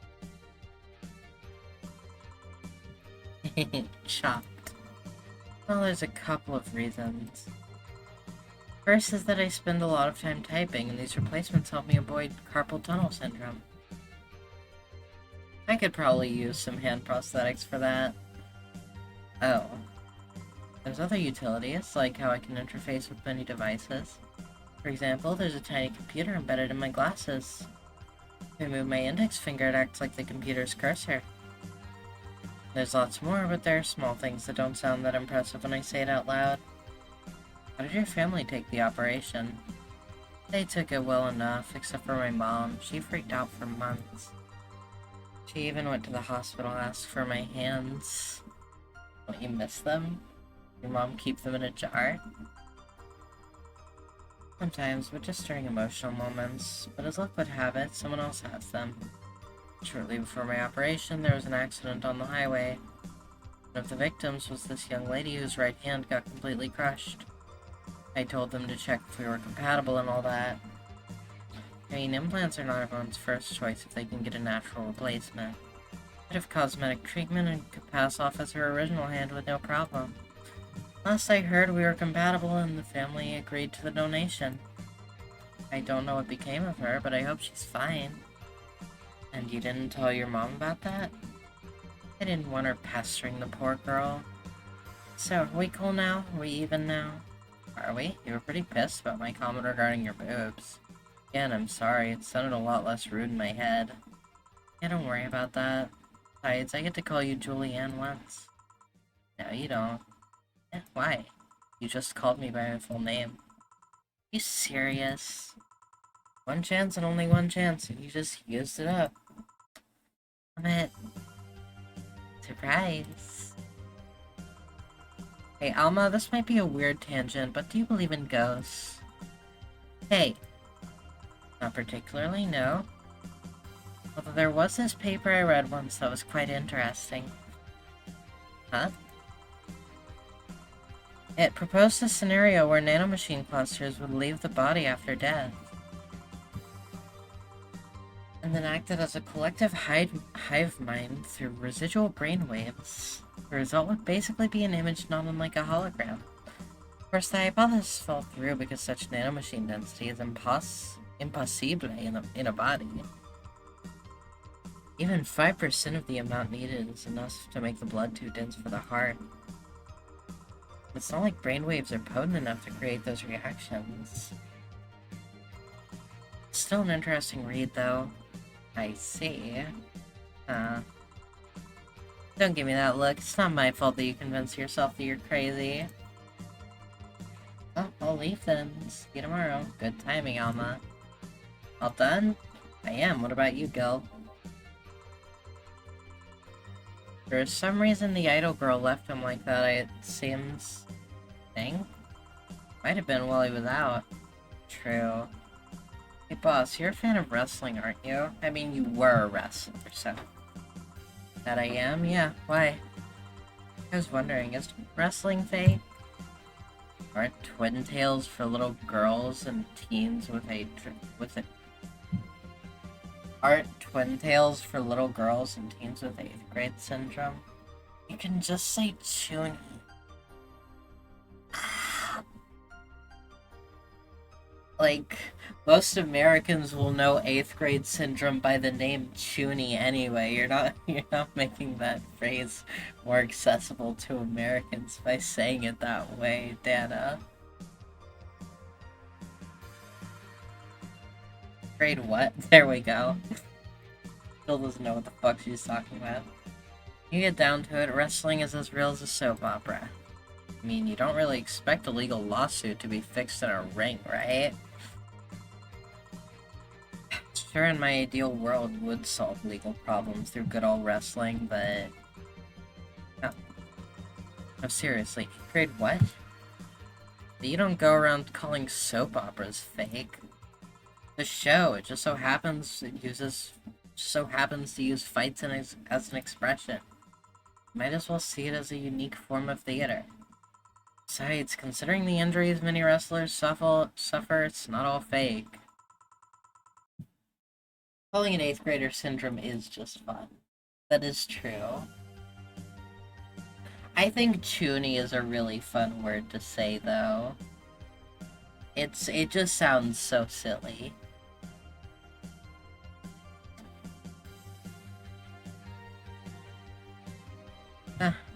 Chopped. Well, there's a couple of reasons. First is that I spend a lot of time typing, and these replacements help me avoid carpal tunnel syndrome. I could probably use some hand prosthetics for that. Oh. There's other utilities, like how I can interface with many devices. For example, there's a tiny computer embedded in my glasses. If I move my index finger, it acts like the computer's cursor. There's lots more, but there are small things that don't sound that impressive when I say it out loud. How did your family take the operation? They took it well enough, except for my mom. She freaked out for months. She even went to the hospital and asked for my hands. Don't you miss them? Your mom keep them in a jar? Sometimes, but just during emotional moments. But as luck would have it, someone else has them. Shortly before my operation, there was an accident on the highway. One of the victims was this young lady whose right hand got completely crushed. I told them to check if we were compatible and all that. I mean, implants are not everyone's first choice if they can get a natural replacement. A bit of cosmetic treatment and could pass off as her original hand with no problem. Last I heard, we were compatible and the family agreed to the donation. I don't know what became of her, but I hope she's fine. And you didn't tell your mom about that? I didn't want her pestering the poor girl. So, are we cool now? Are we even now? Are we? You were pretty pissed about my comment regarding your boobs. Again, I'm sorry. It sounded a lot less rude in my head. Yeah, don't worry about that. Besides, I get to call you Julianne once. No, you don't. Eh, why? You just called me by my full name. You serious? One chance and only one chance, and you just used it up. Damn it. Surprise. Hey, Alma, this might be a weird tangent, but do you believe in ghosts? Hey. Not particularly, no. Although there was this paper I read once that was quite interesting. Huh? It proposed a scenario where nanomachine clusters would leave the body after death, and then acted as a collective hive mind through residual brainwaves. The result would basically be an image not unlike a hologram. Of course, the hypothesis fell through because such nanomachine density is impossible in a body. Even 5% of the amount needed is enough to make the blood too dense for the heart. It's not like brainwaves are potent enough to create those reactions. Still an interesting read, though. I see. Don't give me that look. It's not my fault that you convince yourself that you're crazy. Oh, I'll leave then. See you tomorrow. Good timing, Alma. All done? I am. What about you, Gil? For some reason, the idol girl left him like that, it seems. Thing? Might have been while he was out. True. Hey, boss, you're a fan of wrestling, aren't you? I mean, you were a wrestler, so... That I am? Yeah, why? I was wondering, is wrestling fake? Aren't twin tails for little girls and teens Aren't twin tails for little girls and teens with 8th grade syndrome? You can just say Chuni. Like, most Americans will know 8th grade syndrome by the name Chuni anyway. You're not making that phrase more accessible to Americans by saying it that way, Dana. Grade what? There we go. Still doesn't know what the fuck she's talking about. You get down to it, wrestling is as real as a soap opera. I mean, you don't really expect a legal lawsuit to be fixed in a ring, right? Sure, in my ideal world, would solve legal problems through good old wrestling, but... No. No, seriously. Grade what? You don't go around calling soap operas fake. The show, it just so happens to use fights as an expression. Might as well see it as a unique form of theater. Besides, considering the injuries many wrestlers suffer, it's not all fake. Calling an 8th grader syndrome is just fun. That is true. I think Chuni is a really fun word to say, though. It just sounds so silly.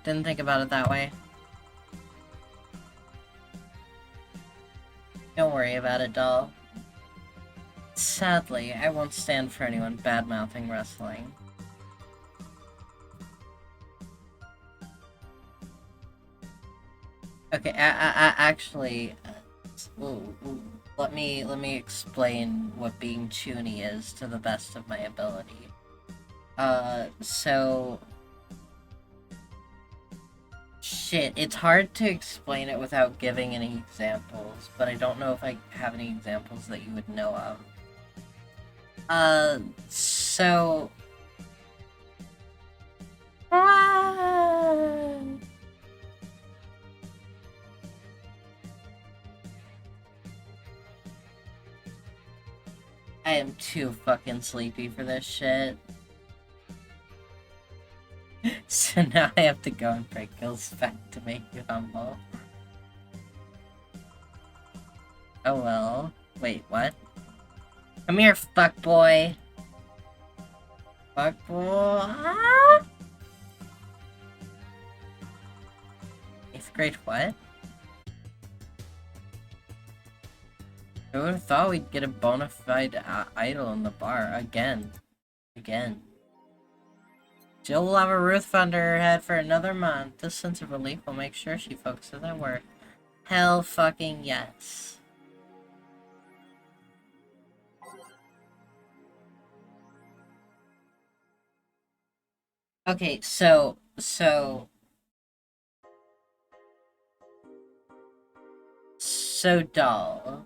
Didn't think about it that way. Don't worry about it, doll. Sadly, I won't stand for anyone bad-mouthing wrestling. Okay, actually, let me explain what being Chuni is to the best of my ability. So... Shit, it's hard to explain it without giving any examples, but I don't know if I have any examples that you would know of. So... I am too fucking sleepy for this shit. So now I have to go and break Gil's back to make you humble. Oh well. Wait, what? Come here, fuckboy. Fuckboy. Ah! 8th grade what? I would have thought we'd get a bona fide idol in the bar. Again. Jill will have a roof under her head for another month. This sense of relief will make sure she focuses at work. Hell fucking yes. Okay, so doll.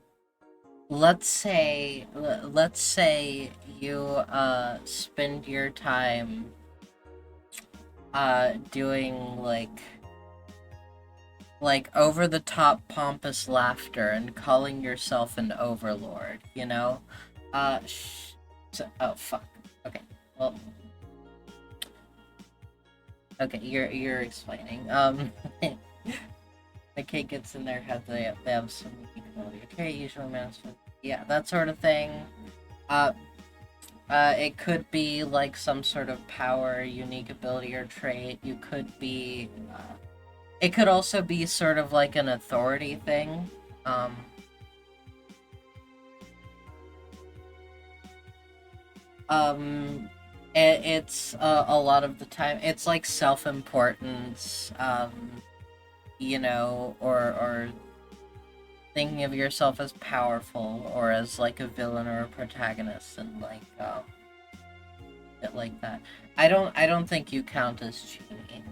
Let's say you spend your time doing like over the top pompous laughter and calling yourself an overlord, you know? Oh fuck. Okay. Well, okay, you're explaining. The kid gets in their head, they have some unique ability. Okay, usually management. Yeah, that sort of thing. It could be like some sort of power, unique ability, or trait. You could be, it could also be sort of like an authority thing. It's a lot of the time, it's like self-importance, you know, or thinking of yourself as powerful, or as like a villain or a protagonist, and like, bit like that. I don't think you count as cheating.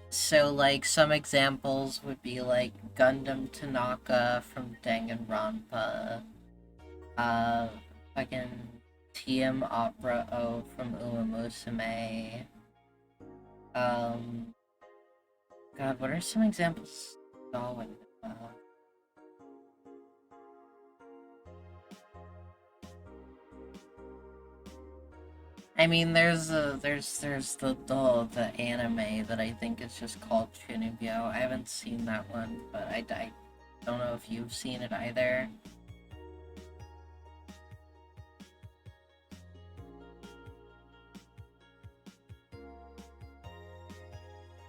So, like, some examples would be, like, Gundam Tanaka from Danganronpa, fucking TM Opera O from Uma Musume, God, what are some examples? I mean, there's the anime that I think is just called Chunibyo. I haven't seen that one, but I don't know if you've seen it either.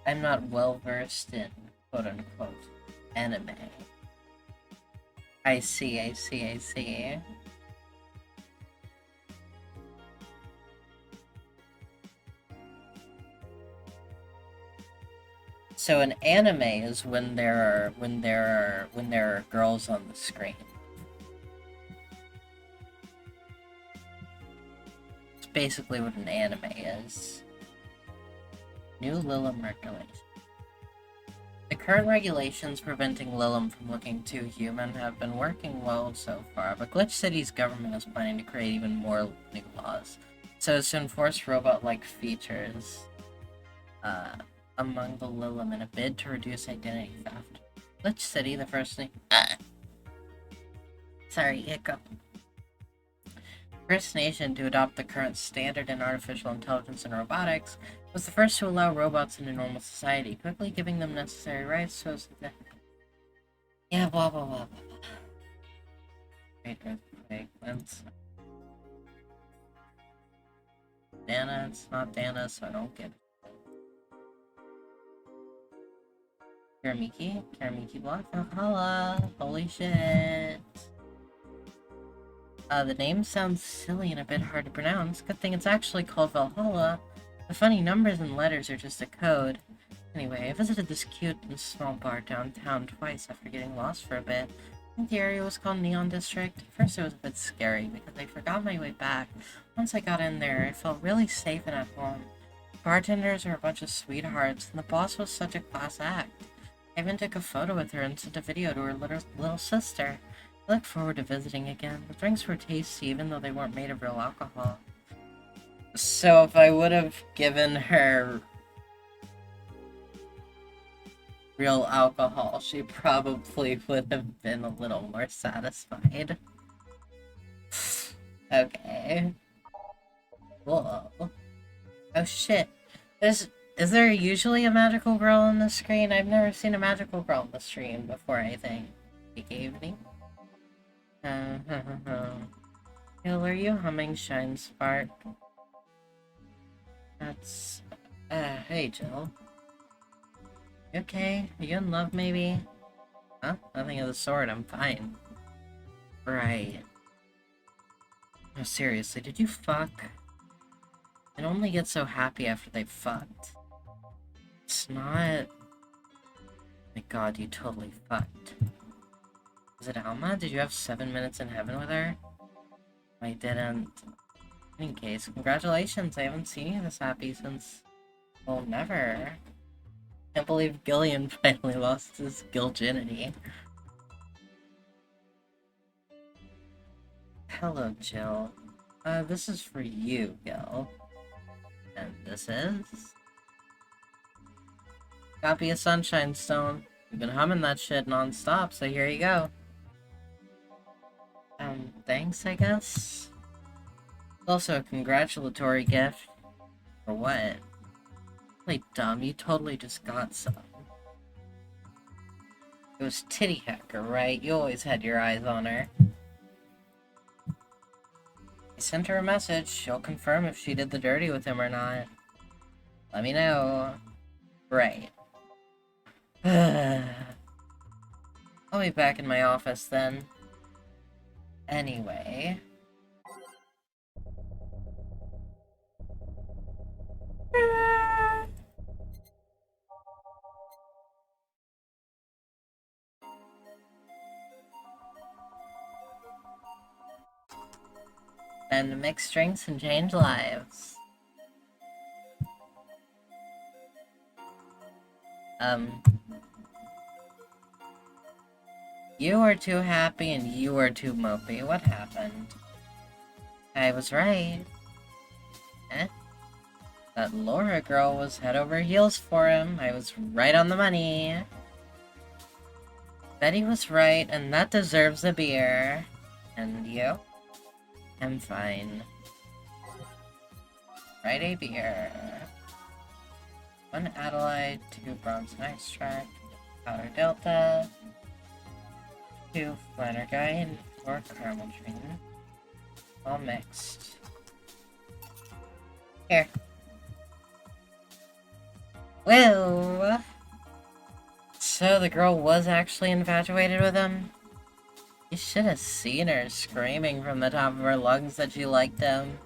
I'm not well versed in quote unquote anime. I see. So an anime is when there are girls on the screen. It's basically what an anime is. New Lilim regulation. The current regulations preventing Lilim from looking too human have been working well so far, but Glitch City's government is planning to create even more new laws, so as to enforce robot-like features among the Lilim in a bid to reduce identity theft. Glitch City, the first thing... Sorry, hiccup. First nation to adopt the current standard in artificial intelligence and robotics, was the first to allow robots into normal society, quickly giving them necessary rights so as to... Yeah, blah blah blah blah blah. Wait, let's... Dana, it's not Dana, so I don't get it. Karamiki block Valhalla. Holy shit. The name sounds silly and a bit hard to pronounce. Good thing it's actually called Valhalla. The funny numbers and letters are just a code. Anyway, I visited this cute and small bar downtown twice after getting lost for a bit. I think the area was called Neon District. At first it was a bit scary because I forgot my way back. Once I got in there, I felt really safe and at home. The bartenders are a bunch of sweethearts, and the boss was such a class act. I even took a photo with her and sent a video to her little sister. I look forward to visiting again. The drinks were tasty even though they weren't made of real alcohol. So if I would have given her real alcohol, she probably would have been a little more satisfied. Okay. Whoa. Oh shit. Is there usually a magical girl on the screen? I've never seen a magical girl on the screen before, I think. Good evening. Jill, are you humming Shine Spark? That's... hey Jill. You okay? Are you in love, maybe? Huh? Nothing of the sort, I'm fine. Right. No, seriously, did you fuck? They only get so happy after they fucked. It's not... My god, you totally fucked. Is it Alma? Did you have 7 minutes in heaven with her? I didn't. In any case, congratulations, I haven't seen you this happy since... Well, never. Can't believe Gillian finally lost his Gilginity. Hello, Jill. This is for you, Gil. And this is... Copy of Sunshine Stone. You've been humming that shit non-stop, so here you go. Thanks, I guess? It's also a congratulatory gift. For what? Really dumb, you totally just got some. It was Titty Hacker, right? You always had your eyes on her. I sent her a message. She'll confirm if she did the dirty with him or not. Let me know. Right. I'll be back in my office then. Anyway... And to mix drinks and change lives. You were too happy and you were too mopey. What happened? I was right. Eh? That Laura girl was head over heels for him. I was right on the money. Betty was right, and that deserves a beer. And you? I'm fine. Right, a beer. 1 Adelaide, 2 Bronson Extract, Powder Delta, 2 Flannergein, 4 Caramel Treatment. All mixed. Here. Whoa! So the girl was actually infatuated with him? You should have seen her screaming from the top of her lungs that she liked him.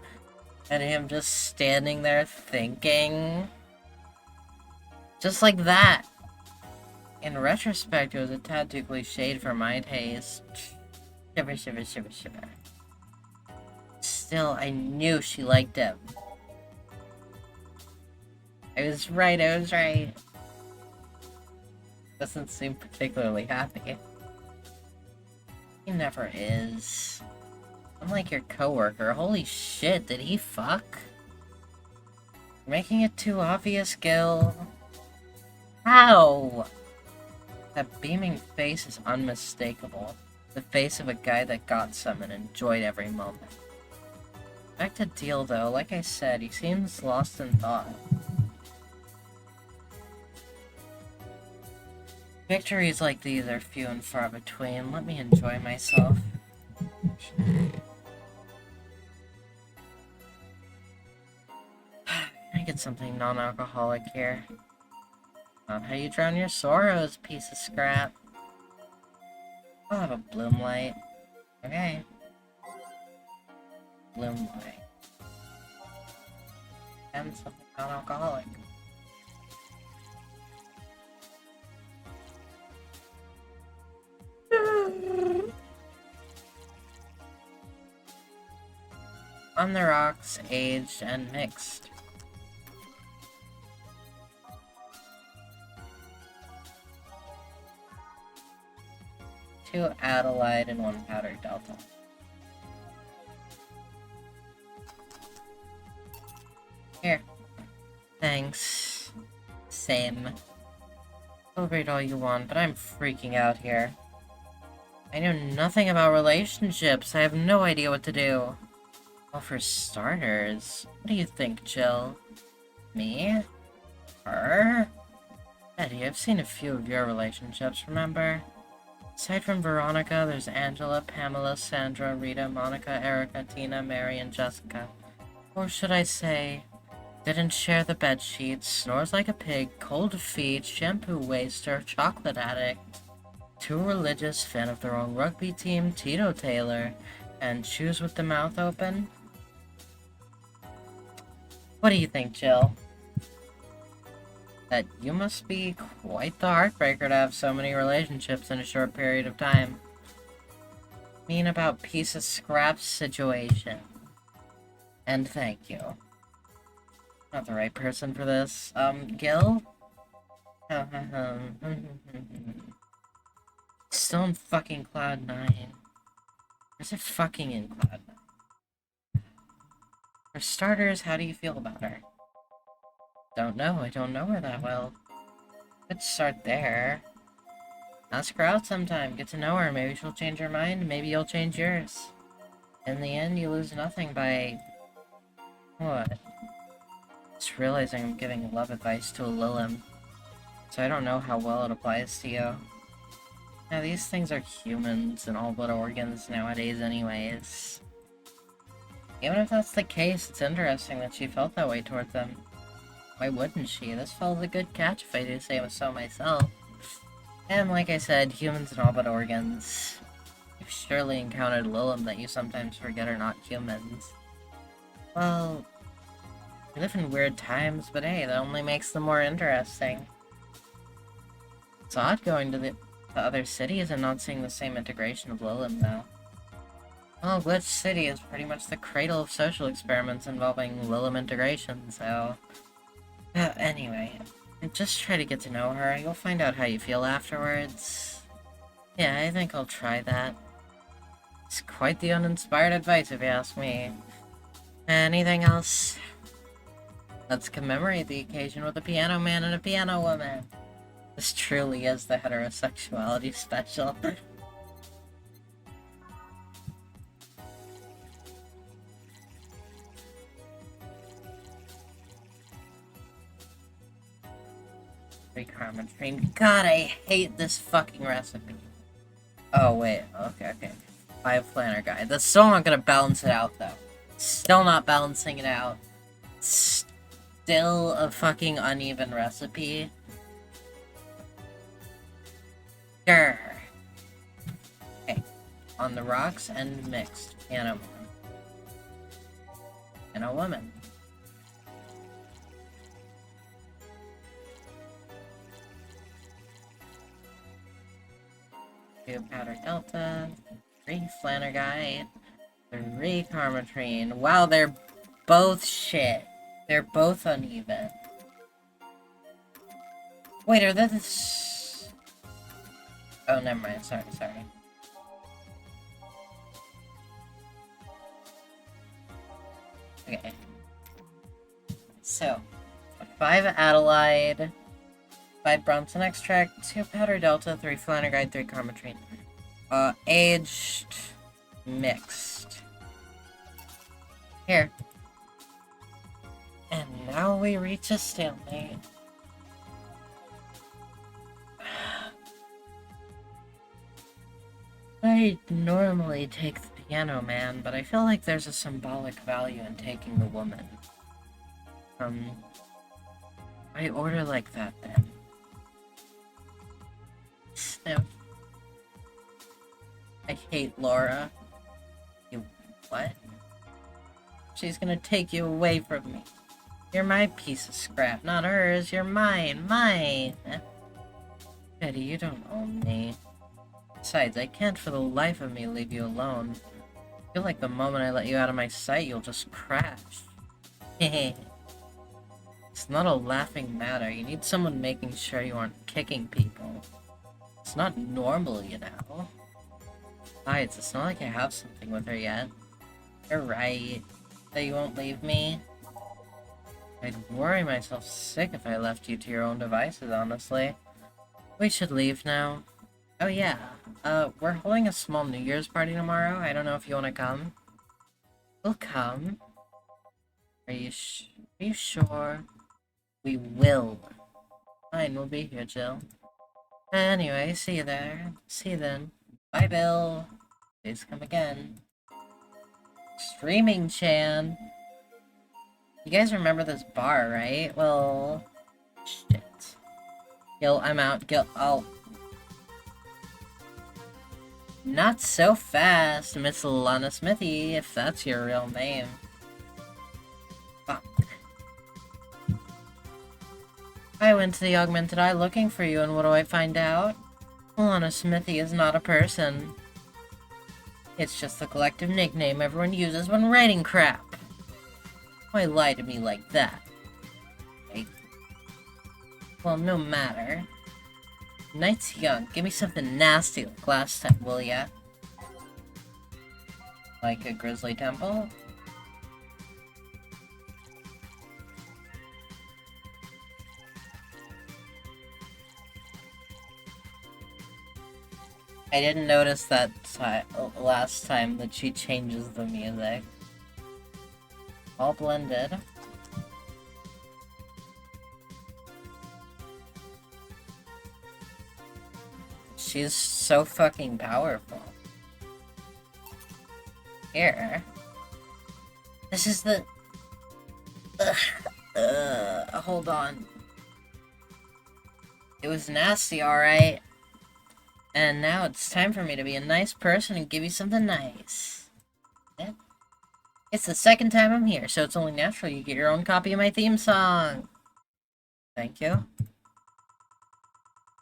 And him just standing there thinking. Just like that. In retrospect, it was a tad too cliched for my taste. Shiver, shiver, shiver, shiver. Still, I knew she liked him. I was right, I was right. Doesn't seem particularly happy. He never is. Unlike your coworker, holy shit, did he fuck? You're making it too obvious, Gil. How? That beaming face is unmistakable. The face of a guy that got some and enjoyed every moment. Back to Deal, though. Like I said, he seems lost in thought. Victories like these are few and far between. Let me enjoy myself. I get something non-alcoholic here. Not how you drown your sorrows, piece of scrap. I'll have a bloom light. Okay. Bloom light. And something non-alcoholic. On the rocks, aged and mixed. 2 Adelaide and 1 Powder Delta. Here. Thanks. Same. Celebrate all you want, but I'm freaking out here. I know nothing about relationships. I have no idea what to do. Well, for starters, what do you think, Jill? Me? Her? Eddie, I've seen a few of your relationships, remember? Aside from Veronica, there's Angela, Pamela, Sandra, Rita, Monica, Erica, Tina, Mary, and Jessica. Or should I say, didn't share the bed sheets, snores like a pig, cold feet, shampoo waster, chocolate addict, too religious, fan of their own rugby team, teetotaler, and shoes with the mouth open? What do you think, Jill? That you must be quite the heartbreaker to have so many relationships in a short period of time. Mean about piece of scrap situation. And thank you. Not the right person for this. Gil? Still in fucking Cloud 9. Where's it fucking in Cloud 9? For starters, how do you feel about her? Don't know, I don't know her that well. Let's start there. Ask her out sometime, get to know her, maybe she'll change her mind, maybe you'll change yours. In the end, you lose nothing by... What? Just realizing I'm giving love advice to a Lilim, so I don't know how well it applies to you. Now, these things are humans and all but organs nowadays anyways. Even if that's the case, it's interesting that she felt that way toward them. Why wouldn't she? This fell's a good catch if I do say so myself. And like I said, humans and all but organs. You've surely encountered Lilim that you sometimes forget are not humans. Well, we live in weird times, but hey, that only makes them more interesting. It's odd going to the other cities and not seeing the same integration of Lilim, though. Well, Glitch City is pretty much the cradle of social experiments involving Lilim integration, so... anyway, just try to get to know her. You'll find out how you feel afterwards. Yeah, I think I'll try that. It's quite the uninspired advice, if you ask me. Anything else? Let's commemorate the occasion with a piano man and a piano woman. This truly is the heterosexuality special. Karma Train. God, I hate this fucking recipe. Oh, wait. Okay. 5 planner guide. That's still not gonna balance it out, though. Still not balancing it out. Still a fucking uneven recipe. Grr. Okay. On the rocks and mixed. Piano woman. And a woman. 2 Powder Delta, 3 Flanner Guide, 3 Karma Train. Wow, they're both shit. They're both uneven. Wait, are this... Oh, never mind. Sorry. Okay. So, 5 Adelaide, 5 Bronson Extract, 2 Powder Delta, 3 Flanner Guide, 3 Karma Train. Aged... Mixed. Here. And now we reach a stalemate. I normally take the piano man, but I feel like there's a symbolic value in taking the woman. I order like that then. Sniff. I hate Laura. You what? She's gonna take you away from me. You're my piece of scrap, not hers. You're mine. Betty, you don't own me. Besides, I can't for the life of me leave you alone. I feel like the moment I let you out of my sight, you'll just crash. Hehe. It's not a laughing matter. You need someone making sure you aren't kicking people. It's not normal, you know. Besides, it's not like I have something with her yet. You're right. That you won't leave me. I'd worry myself sick if I left you to your own devices, honestly. We should leave now. Oh yeah, we're holding a small New Year's party tomorrow. I don't know if you want to come. We'll come. Are you sure? We will. Fine, we'll be here, Jill. Anyway, see you there. See you then. Bye, Bill. Please come again. Streaming Chan. You guys remember this bar, right? Well, shit. Gil, I'm out. Gil, I'll... Not so fast, Miss Lana Smithy, if that's your real name. Fuck. I went to the Augmented Eye looking for you, and what do I find out? Lana Smithy is not a person. It's just the collective nickname everyone uses when writing crap. Why lie to me like that? Right? Well, no matter. Night's young. Give me something nasty like last time, will ya? Like a grizzly temple? I didn't notice that last time that she changes the music. All blended. She's so fucking powerful. Here. This is the... hold on. It was nasty, alright. And now it's time for me to be a nice person and give you something nice. Yeah. It's the second time I'm here, so it's only natural you get your own copy of my theme song. Thank you.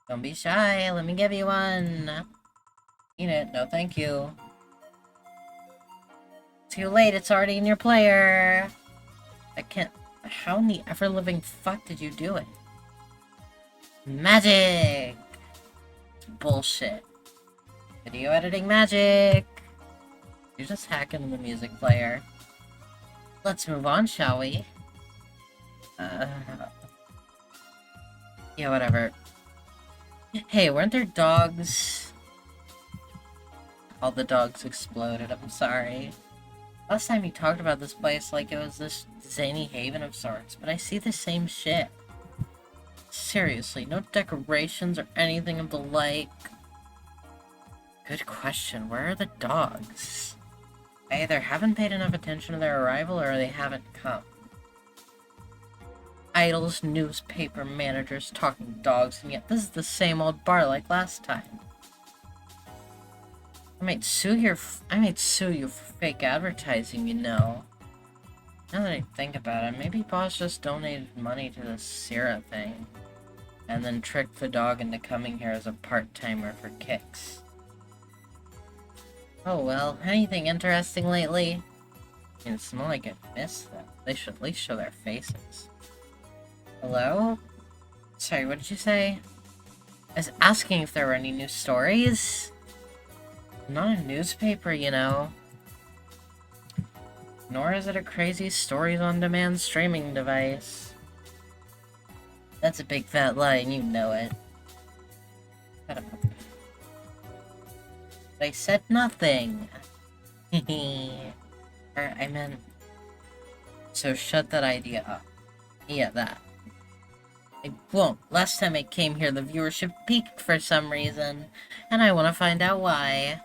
Don't be shy, let me give you one. Eat it, no thank you. Too late, it's already in your player. I can't... How in the ever-living fuck did you do it? Magic! Bullshit. Video editing magic! You're just hacking the music player. Let's move on, shall we? Yeah, whatever. Hey, weren't there dogs? All the dogs exploded, I'm sorry. Last time you talked about this place like it was this zany haven of sorts, but I see the same shit. Seriously, no decorations or anything of the like. Good question, where are the dogs? I either haven't paid enough attention to their arrival or they haven't come. Idols, newspaper managers, talking dogs, and yet this is the same old bar like last time. I might sue you for fake advertising, you know. Now that I think about it, maybe boss just donated money to the Sierra thing. And then tricked the dog into coming here as a part-timer for kicks. Oh well, anything interesting lately? I mean, it's not like I missed them. They should at least show their faces. Hello? Sorry, what did you say? I was asking if there were any new stories? Not a newspaper, you know. Nor is it a crazy stories-on-demand streaming device. That's a big fat lie, and you know it. Shut up. But I said nothing. Or, I meant... So shut that idea up. Yeah, that. I won't. Last time I came here, the viewership peaked for some reason, and I want to find out why.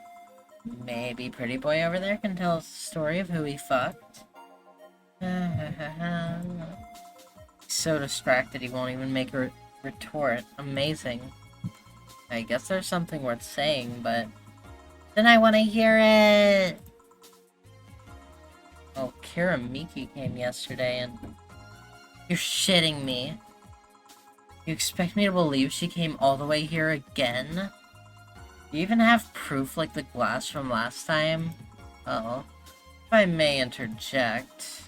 Maybe Pretty Boy over there can tell us the story of who he fucked. So distracted he won't even make a retort. Amazing. I guess there's something worth saying, but... Then I want to hear it! Oh, Kira Miki came yesterday and... You're shitting me. You expect me to believe she came all the way here again? Do you even have proof like the glass from last time? Uh-oh. If I may interject.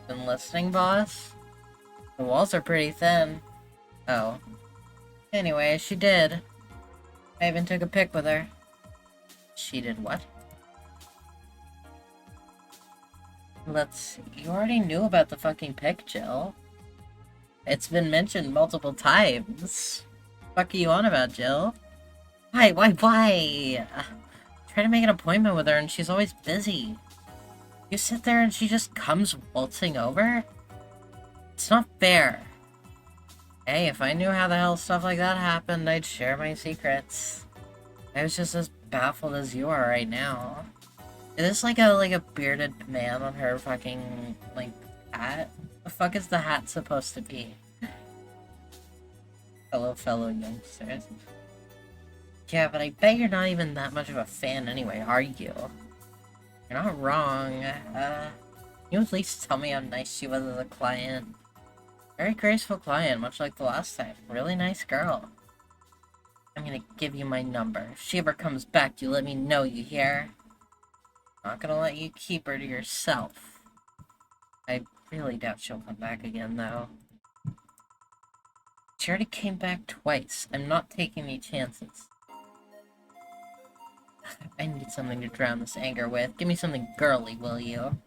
Been listening, boss? The walls are pretty thin. Oh. Anyway, she did. I even took a pic with her. She did what? Let's see. You already knew about the fucking pic, Jill. It's been mentioned multiple times. What are you on about, Jill? Why? Try to make an appointment with her and she's always busy. You sit there and she just comes waltzing over? It's not fair. Hey, if I knew how the hell stuff like that happened, I'd share my secrets. I was just as baffled as you are right now. Is this like a bearded man on her fucking, like, hat? The fuck is the hat supposed to be? Fellow youngsters. Yeah, but I bet you're not even that much of a fan anyway, are you? You're not wrong. You at least tell me how nice she was as a client. Very graceful client, much like the last time. Really nice girl. I'm gonna give you my number. If she ever comes back, you let me know, you hear? Not gonna let you keep her to yourself. I really doubt she'll come back again, though. She already came back twice. I'm not taking any chances. I need something to drown this anger with. Give me something girly, will you?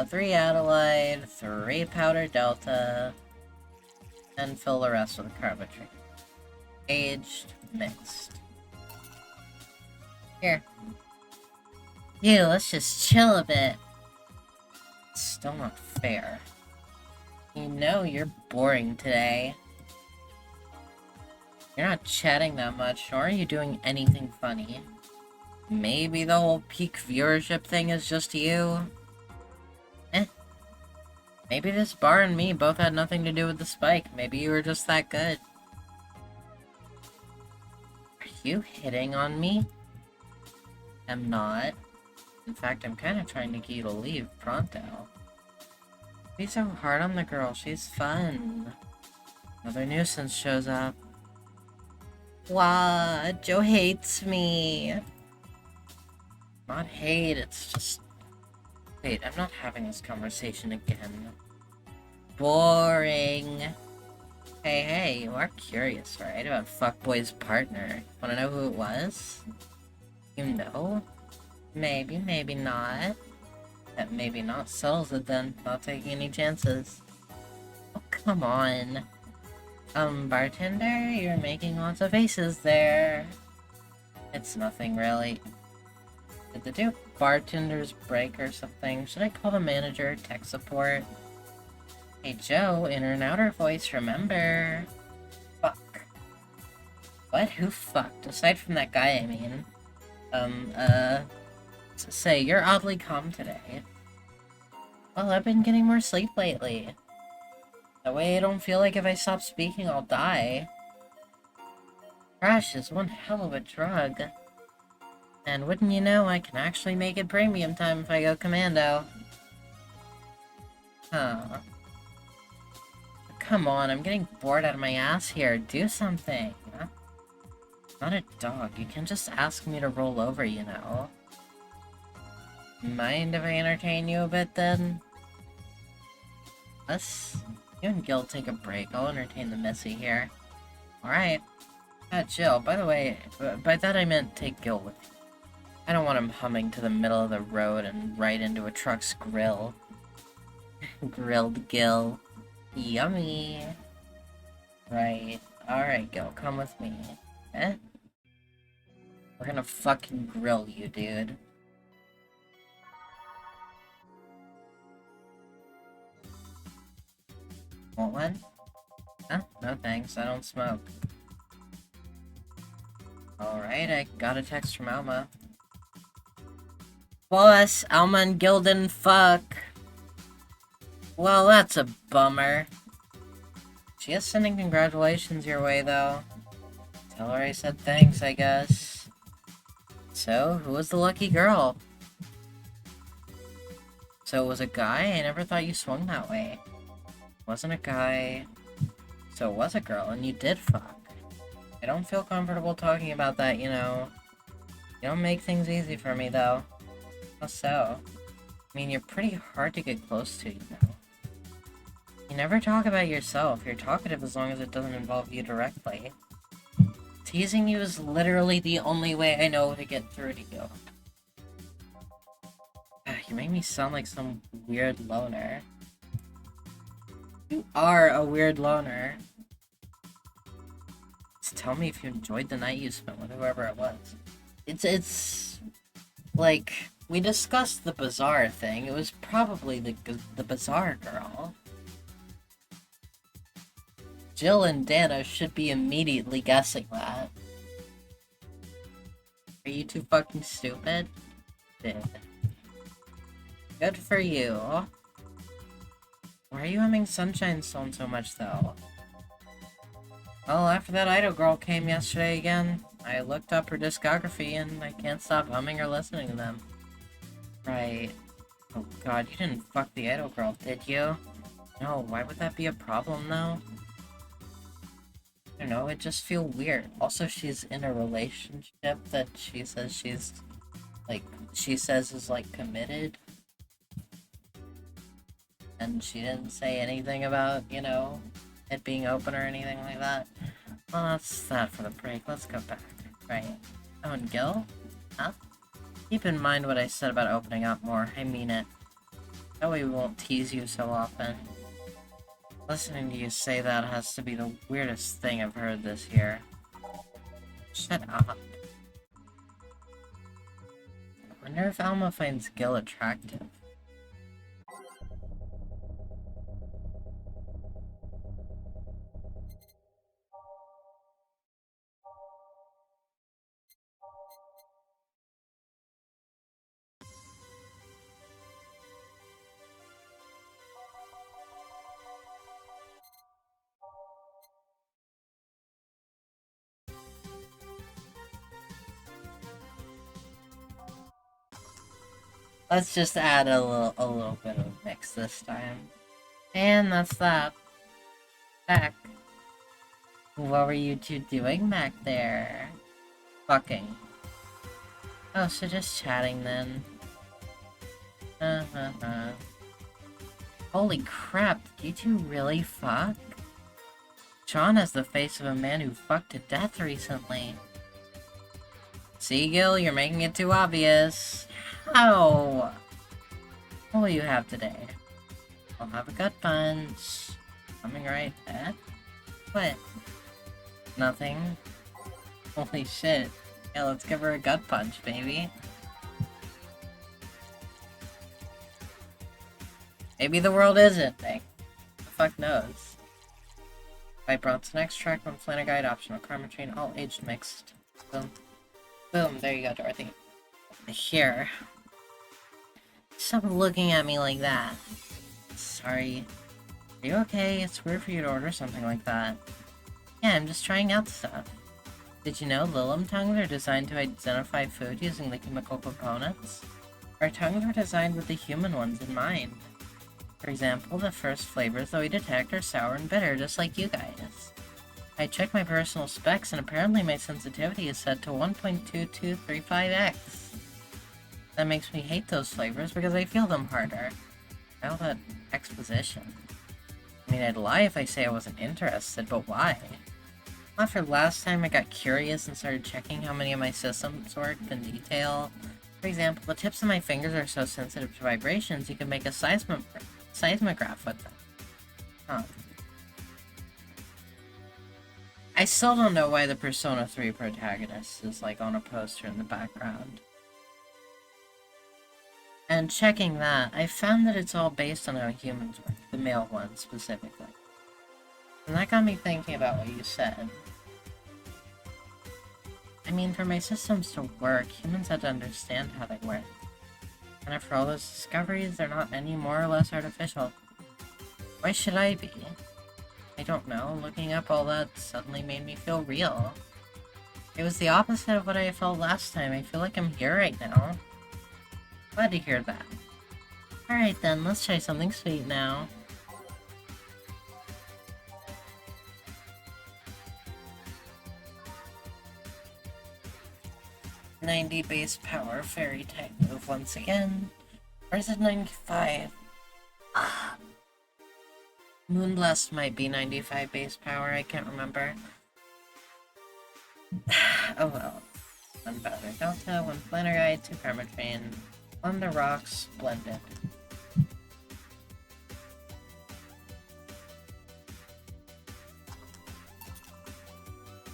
3 Adelaide, 3 Powder Delta, and fill the rest with a carbotree. Aged, mixed. Here. You, let's just chill a bit. It's still not fair. You know you're boring today. You're not chatting that much, nor are you doing anything funny. Maybe the whole peak viewership thing is just you? Maybe this bar and me both had nothing to do with the spike. Maybe you were just that good. Are you hitting on me? I'm not. In fact, I'm kind of trying to get you to leave pronto. Be so hard on the girl, she's fun. Another nuisance shows up. What? Joe hates me. Not hate, it's just... Wait, I'm not having this conversation again. Boring. Hey, you are curious, right? About Fuckboy's partner. Wanna know who it was? You know? Maybe, maybe not. That maybe not settles it then. Not taking any chances. Oh, come on. Bartender, you're making lots of faces there. It's nothing, really. Did the two bartenders break or something? Should I call the manager, tech support? Hey Joe, inner and outer voice, remember? Fuck. What? Who fucked? Aside from that guy, I mean. Say, you're oddly calm today. Well, I've been getting more sleep lately. That way I don't feel like if I stop speaking, I'll die. Crash is one hell of a drug. And wouldn't you know, I can actually make it premium time if I go commando. Huh. Come on, I'm getting bored out of my ass here. Do something. I'm not a dog. You can just ask me to roll over, you know. Mind if I entertain you a bit, then? Let's... You and Gil take a break. I'll entertain the Missy here. Alright. Jill, by the way, by that I meant take Gil with you. I don't want him humming to the middle of the road and right into a truck's grill. Grilled Gil. Yummy. Right. Alright, Gil, come with me. Eh? We're gonna fucking grill you, dude. Want one? Huh? No thanks, I don't smoke. Alright, I got a text from Alma. Boss, Alma and Gil didn't fuck. Well, that's a bummer. She is sending congratulations your way, though. Tell her I said thanks, I guess. So, who was the lucky girl? So it was a guy? I never thought you swung that way. Wasn't a guy. So it was a girl, and you did fuck. I don't feel comfortable talking about that, you know. You don't make things easy for me, though. How so? I mean, you're pretty hard to get close to, you know. You never talk about yourself. You're talkative as long as it doesn't involve you directly. Teasing you is literally the only way I know to get through to you. You make me sound like some weird loner. You are a weird loner. Just tell me if you enjoyed the night you spent with whoever it was. It's like, we discussed the bizarre thing. It was probably the bizarre girl. Jill and Dana should be immediately guessing that. Are you too fucking stupid? Good for you. Why are you humming Sunshine Stone so much, though? Well, after that idol girl came yesterday again, I looked up her discography and I can't stop humming or listening to them. Right. Oh god, you didn't fuck the idol girl, did you? No, why would that be a problem, though? I don't know, it just feels weird. Also, she's in a relationship that she says she's, like, she says is, like, committed. And she didn't say anything about, you know, it being open or anything like that. Well, that's that for the break. Let's go back. Right. Oh, and Gil? Huh? Keep in mind what I said about opening up more. I mean it. That way we won't tease you so often. Listening to you say that has to be the weirdest thing I've heard this year. Shut up. I wonder if Alma finds Gil attractive. Let's just add a little bit of a mix this time. And that's that. Back. What were you two doing back there? Fucking. Oh, so just chatting then. Holy crap, did you two really fuck? Sean has the face of a man who fucked to death recently. See, Gil, you're making it too obvious. How? What will you have today? I'll have a gut punch. Coming right back. What? Nothing. Holy shit. Yeah, let's give her a gut punch, baby. Maybe the world is ending. Who the fuck knows? By Bronson extract, one Flanner guide, optional karma train, all aged mixed. Boom. Boom, there you go, Dorothy. Here. Stop looking at me like that. Sorry. Are you okay? It's weird for you to order something like that. Yeah, I'm just trying out stuff. Did you know Lilim tongues are designed to identify food using the chemical components? Our tongues were designed with the human ones in mind. For example, the first flavors that we detect are sour and bitter, just like you guys. I checked my personal specs, and apparently my sensitivity is set to 1.2235x. That makes me hate those flavors because I feel them harder. All that exposition. I mean, I'd lie if I say I wasn't interested, but why? After last time I got curious and started checking how many of my systems worked in detail. For example, the tips of my fingers are so sensitive to vibrations you can make a seismograph with them. Huh. I still don't know why the Persona 3 protagonist is, like, on a poster in the background. And checking that, I found that it's all based on how humans work, the male ones specifically. And that got me thinking about what you said. I mean, for my systems to work, humans had to understand how they work. And after all those discoveries, they're not any more or less artificial. Why should I be? I don't know, looking up all that suddenly made me feel real. It was the opposite of what I felt last time. I feel like I'm here right now. Glad to hear that. Alright then, let's try something sweet now. "90 base power fairy type move once again. Or is it 95? Moonblast might be 95 base power, I can't remember. Oh well. 1 Bowser Delta, 1 Flannery, 2 Permatrain, on the rocks, blended.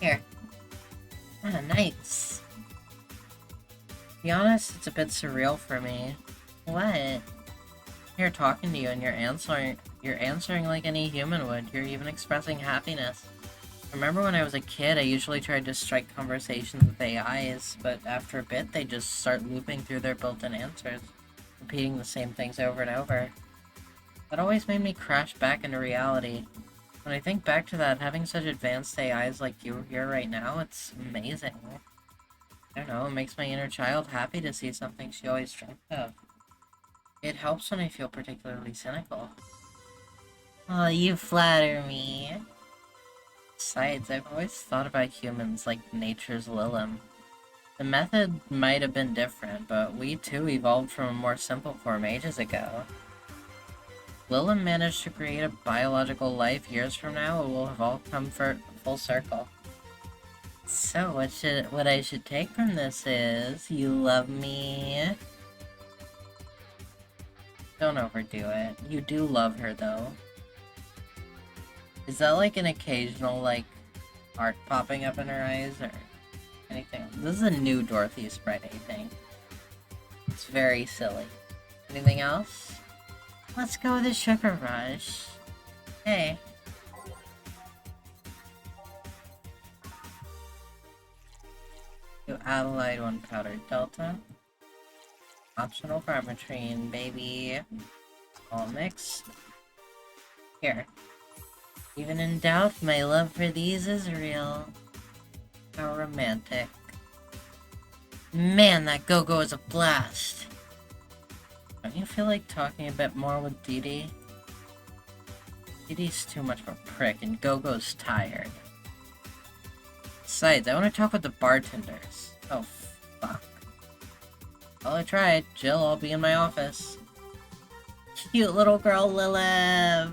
Here. Ah, nice. To be honest, it's a bit surreal for me. What? Here talking to you and you're answering like any human would. You're even expressing happiness. Remember when I was a kid, I usually tried to strike conversations with AIs, but after a bit, they just start looping through their built-in answers, repeating the same things over and over. That always made me crash back into reality. When I think back to that, having such advanced AIs like you here right now, it's amazing. I don't know, it makes my inner child happy to see something she always dreamt of. It helps when I feel particularly cynical. Oh, you flatter me. Besides, I've always thought about humans like nature's Lilim. The method might have been different, but we too evolved from a more simple form ages ago. Lilim managed to create a biological life years from now, it will have all come for full circle. So what I should take from this is, you love me. Don't overdo it. You do love her though. Is that like an occasional like art popping up in her eyes or anything? This is a new Dorothy sprite, I think. It's very silly. Anything else? Let's go with the Sugar Rush. Hey. To Adelaide, 1 Powdered Delta. Optional Permatrine, baby. All mixed. Here. Even in doubt, my love for these is real. How romantic. Man, that Go-Go is a blast. Don't you feel like talking a bit more with Dee Dee? Dee Dee's too much of a prick, and Go-Go's tired. Besides, I want to talk with the bartenders. Oh, fuck. Well, I tried. Jill, I'll be in my office. Cute little girl, Lilith.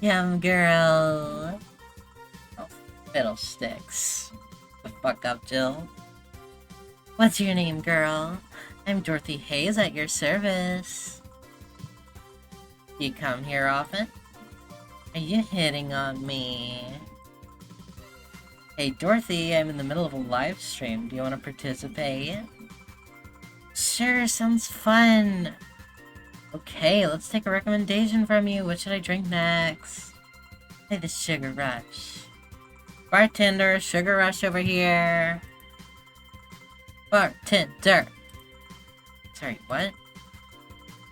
Yum, girl. Oh, fiddlesticks. The fuck up, Jill. What's your name, girl? I'm Dorothy Hayes at your service. You come here often? Are you hitting on me? Hey, Dorothy, I'm in the middle of a live stream. Do you want to participate? Sure, sounds fun. Okay, let's take a recommendation from you. What should I drink next? Hey, the Sugar Rush. Bartender, Sugar Rush over here. Bartender. Sorry, what?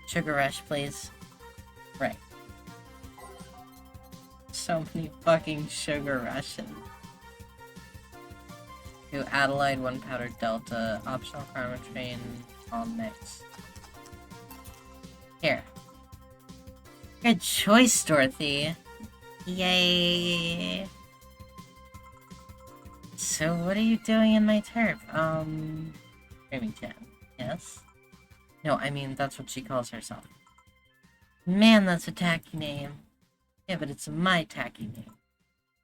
Sugar Rush, please. Right. So many fucking Sugar Rushes. To Adelaide, 1 Powdered Delta, optional Permatrain, all mixed. Here. Good choice, Dorothy. Yay. So what are you doing in my turf? Remington. Yes? No, I mean, that's what she calls herself. Man, that's a tacky name. Yeah, but it's my tacky name.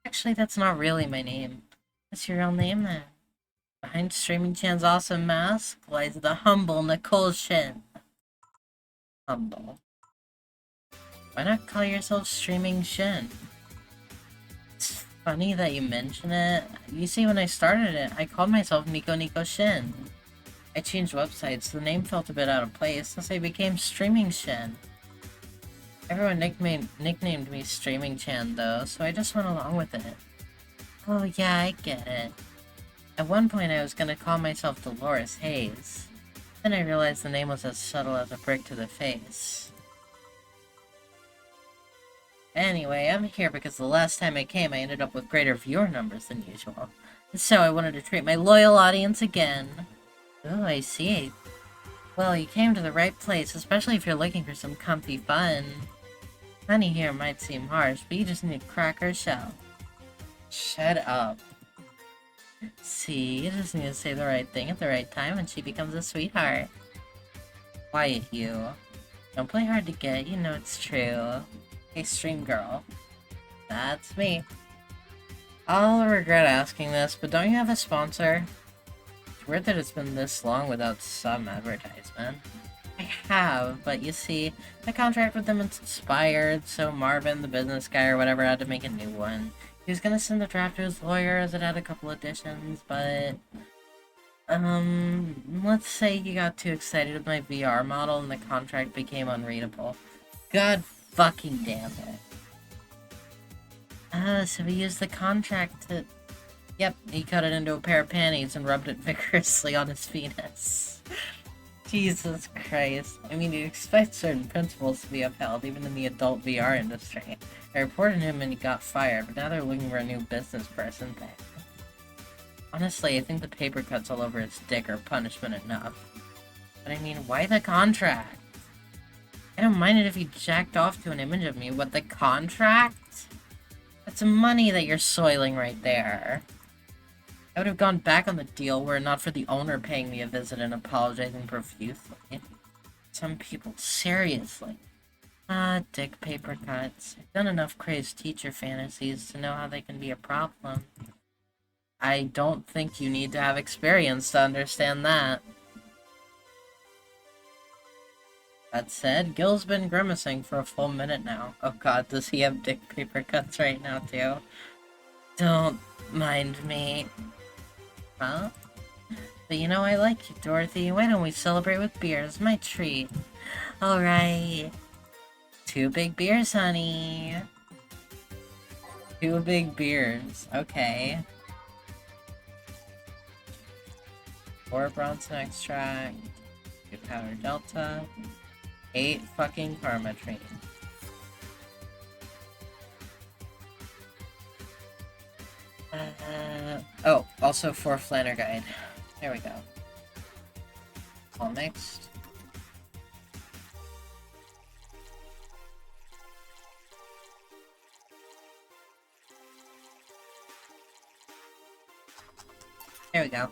Actually, that's not really my name. What's your real name, then? Behind Streaming Chan's awesome mask lies the humble Nicole Shin. Humble. Why not call yourself Streaming Shin? It's funny that you mention it. You see, when I started it, I called myself Nico Nico Shin. I changed websites, the name felt a bit out of place, since I became Streaming Shin. Everyone nicknamed me Streaming Chan though, so I just went along with it. Oh yeah, I get it. At one point I was gonna call myself Dolores Hayes. Then I realized the name was as subtle as a brick to the face. Anyway, I'm here because the last time I came I ended up with greater viewer numbers than usual. So I wanted to treat my loyal audience again. Oh, I see. Well, you came to the right place, especially if you're looking for some comfy fun. Honey here might seem harsh, but you just need to crack her shell. Shut up. See, you just need to say the right thing at the right time and she becomes a sweetheart. Quiet, you. Don't play hard to get, you know it's true. Hey, stream girl. That's me. I'll regret asking this, but don't you have a sponsor? It's weird that it's been this long without some advertisement. I have, but you see, my contract with them is expired, so Marvin, the business guy or whatever, had to make a new one. He was gonna send the draft to his lawyer as it had a couple additions, but... let's say he got too excited with my VR model and the contract became unreadable. God fucking damn it. So he used the contract to... Yep, he cut it into a pair of panties and rubbed it vigorously on his penis. Jesus Christ. I mean, you'd expect certain principles to be upheld, even in the adult VR industry. I reported him and he got fired, but now they're looking for a new business person thing. Honestly, I think the paper cuts all over his dick are punishment enough. But I mean, why the contract? I don't mind it if he jacked off to an image of me, but the contract? That's money that you're soiling right there. I would have gone back on the deal were it not for the owner paying me a visit and apologizing profusely. Some people, seriously. Dick paper cuts. I've done enough crazed teacher fantasies to know how they can be a problem. I don't think you need to have experience to understand that. That said, Gil's been grimacing for a full minute now. Oh god, does he have dick paper cuts right now too? Don't mind me. Huh? But you know I like you, Dorothy. Why don't we celebrate with beers? My treat. Alright. 2 big beers, honey. 2 big beers. Okay. 4 Bronson extract. 2 powder delta. 8 fucking karma training. Oh, also 4 Flanner Guide. There we go. All mixed. There we go.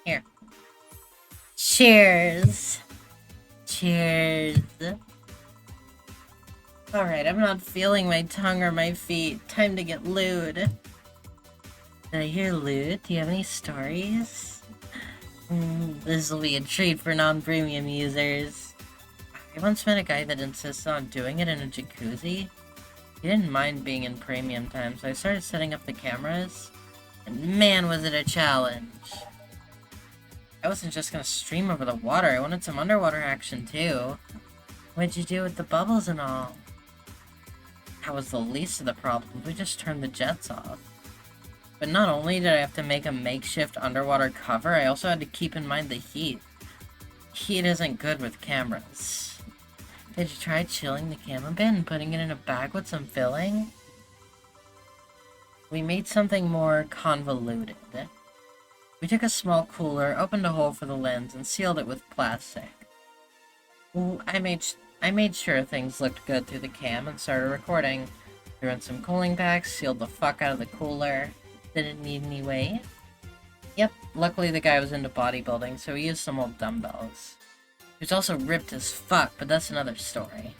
Here. Cheers! Cheers! Alright, I'm not feeling my tongue or my feet. Time to get lewd. Did I hear lewd? Do you have any stories? This'll be a treat for non-premium users. I once met a guy that insisted on doing it in a jacuzzi. He didn't mind being in premium time, so I started setting up the cameras. And man, was it a challenge! I wasn't just gonna stream over the water, I wanted some underwater action too. What'd you do with the bubbles and all? That was the least of the problems, we just turned the jets off. But not only did I have to make a makeshift underwater cover, I also had to keep in mind the heat. Heat isn't good with cameras. Did you try chilling the cam a bit and putting it in a bag with some filling? We made something more convoluted. We took a small cooler, opened a hole for the lens, and sealed it with plastic. Ooh, I made sure things looked good through the cam and started recording. Threw in some cooling packs, sealed the fuck out of the cooler. Did it need any weight? Yep, luckily the guy was into bodybuilding, so he used some old dumbbells. He was also ripped as fuck, but that's another story.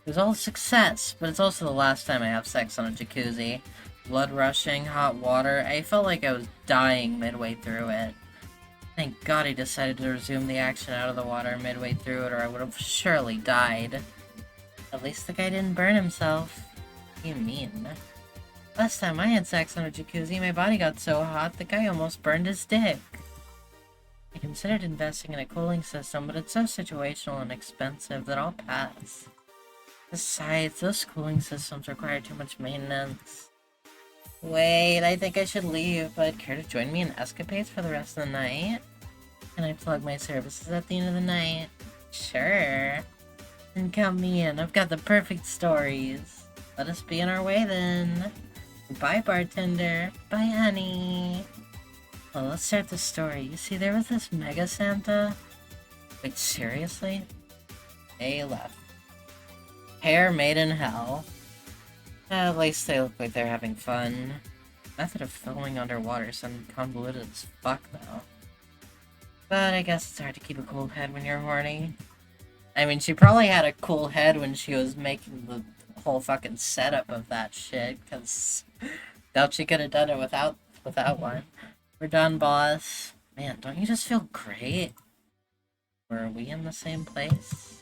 It was all a success, but it's also the last time I have sex on a jacuzzi. Blood rushing, hot water, I felt like I was dying midway through it. Thank God he decided to resume the action out of the water midway through it, or I would have surely died. At least the guy didn't burn himself. What do you mean? Last time I had sex on a jacuzzi, my body got so hot, the guy almost burned his dick. I considered investing in a cooling system, but it's so situational and expensive that I'll pass. Besides, those cooling systems require too much maintenance. Wait, I think I should leave, but care to join me in escapades for the rest of the night? Can I plug my services at the end of the night? Sure. Then count me in, I've got the perfect stories. Let us be on our way then. Bye, bartender. Bye, honey. Well, let's start the story. You see, there was this Mega Santa. Wait, seriously? They left. Hair made in hell. At least they look like they're having fun. Method of filming underwater sounded convoluted as fuck, though. But I guess it's hard to keep a cool head when you're horny. I mean, she probably had a cool head when she was making the whole fucking setup of that shit, because doubt she could have done it without one. We're done, boss. Man, don't you just feel great? Were we in the same place?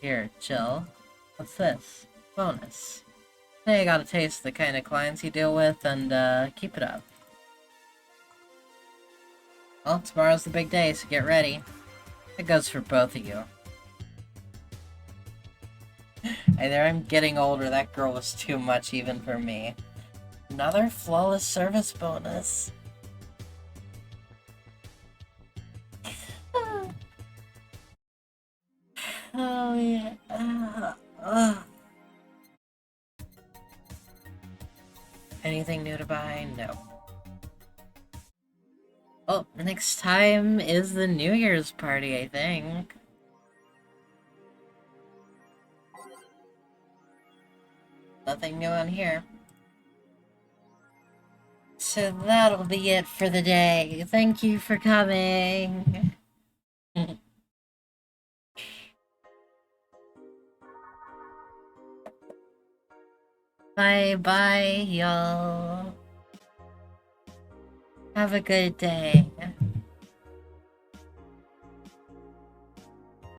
Here, chill. What's this? Bonus. Hey, I got a taste of the kind of clients you deal with, and, keep it up. Well, tomorrow's the big day, so get ready. It goes for both of you. Either I'm getting older, that girl was too much even for me. Another flawless service bonus. Oh, yeah. Anything new to buy? No. Oh, next time is the New Year's party, I think. Nothing new on here. So that'll be it for the day. Thank you for coming. Bye-bye, y'all. Have a good day.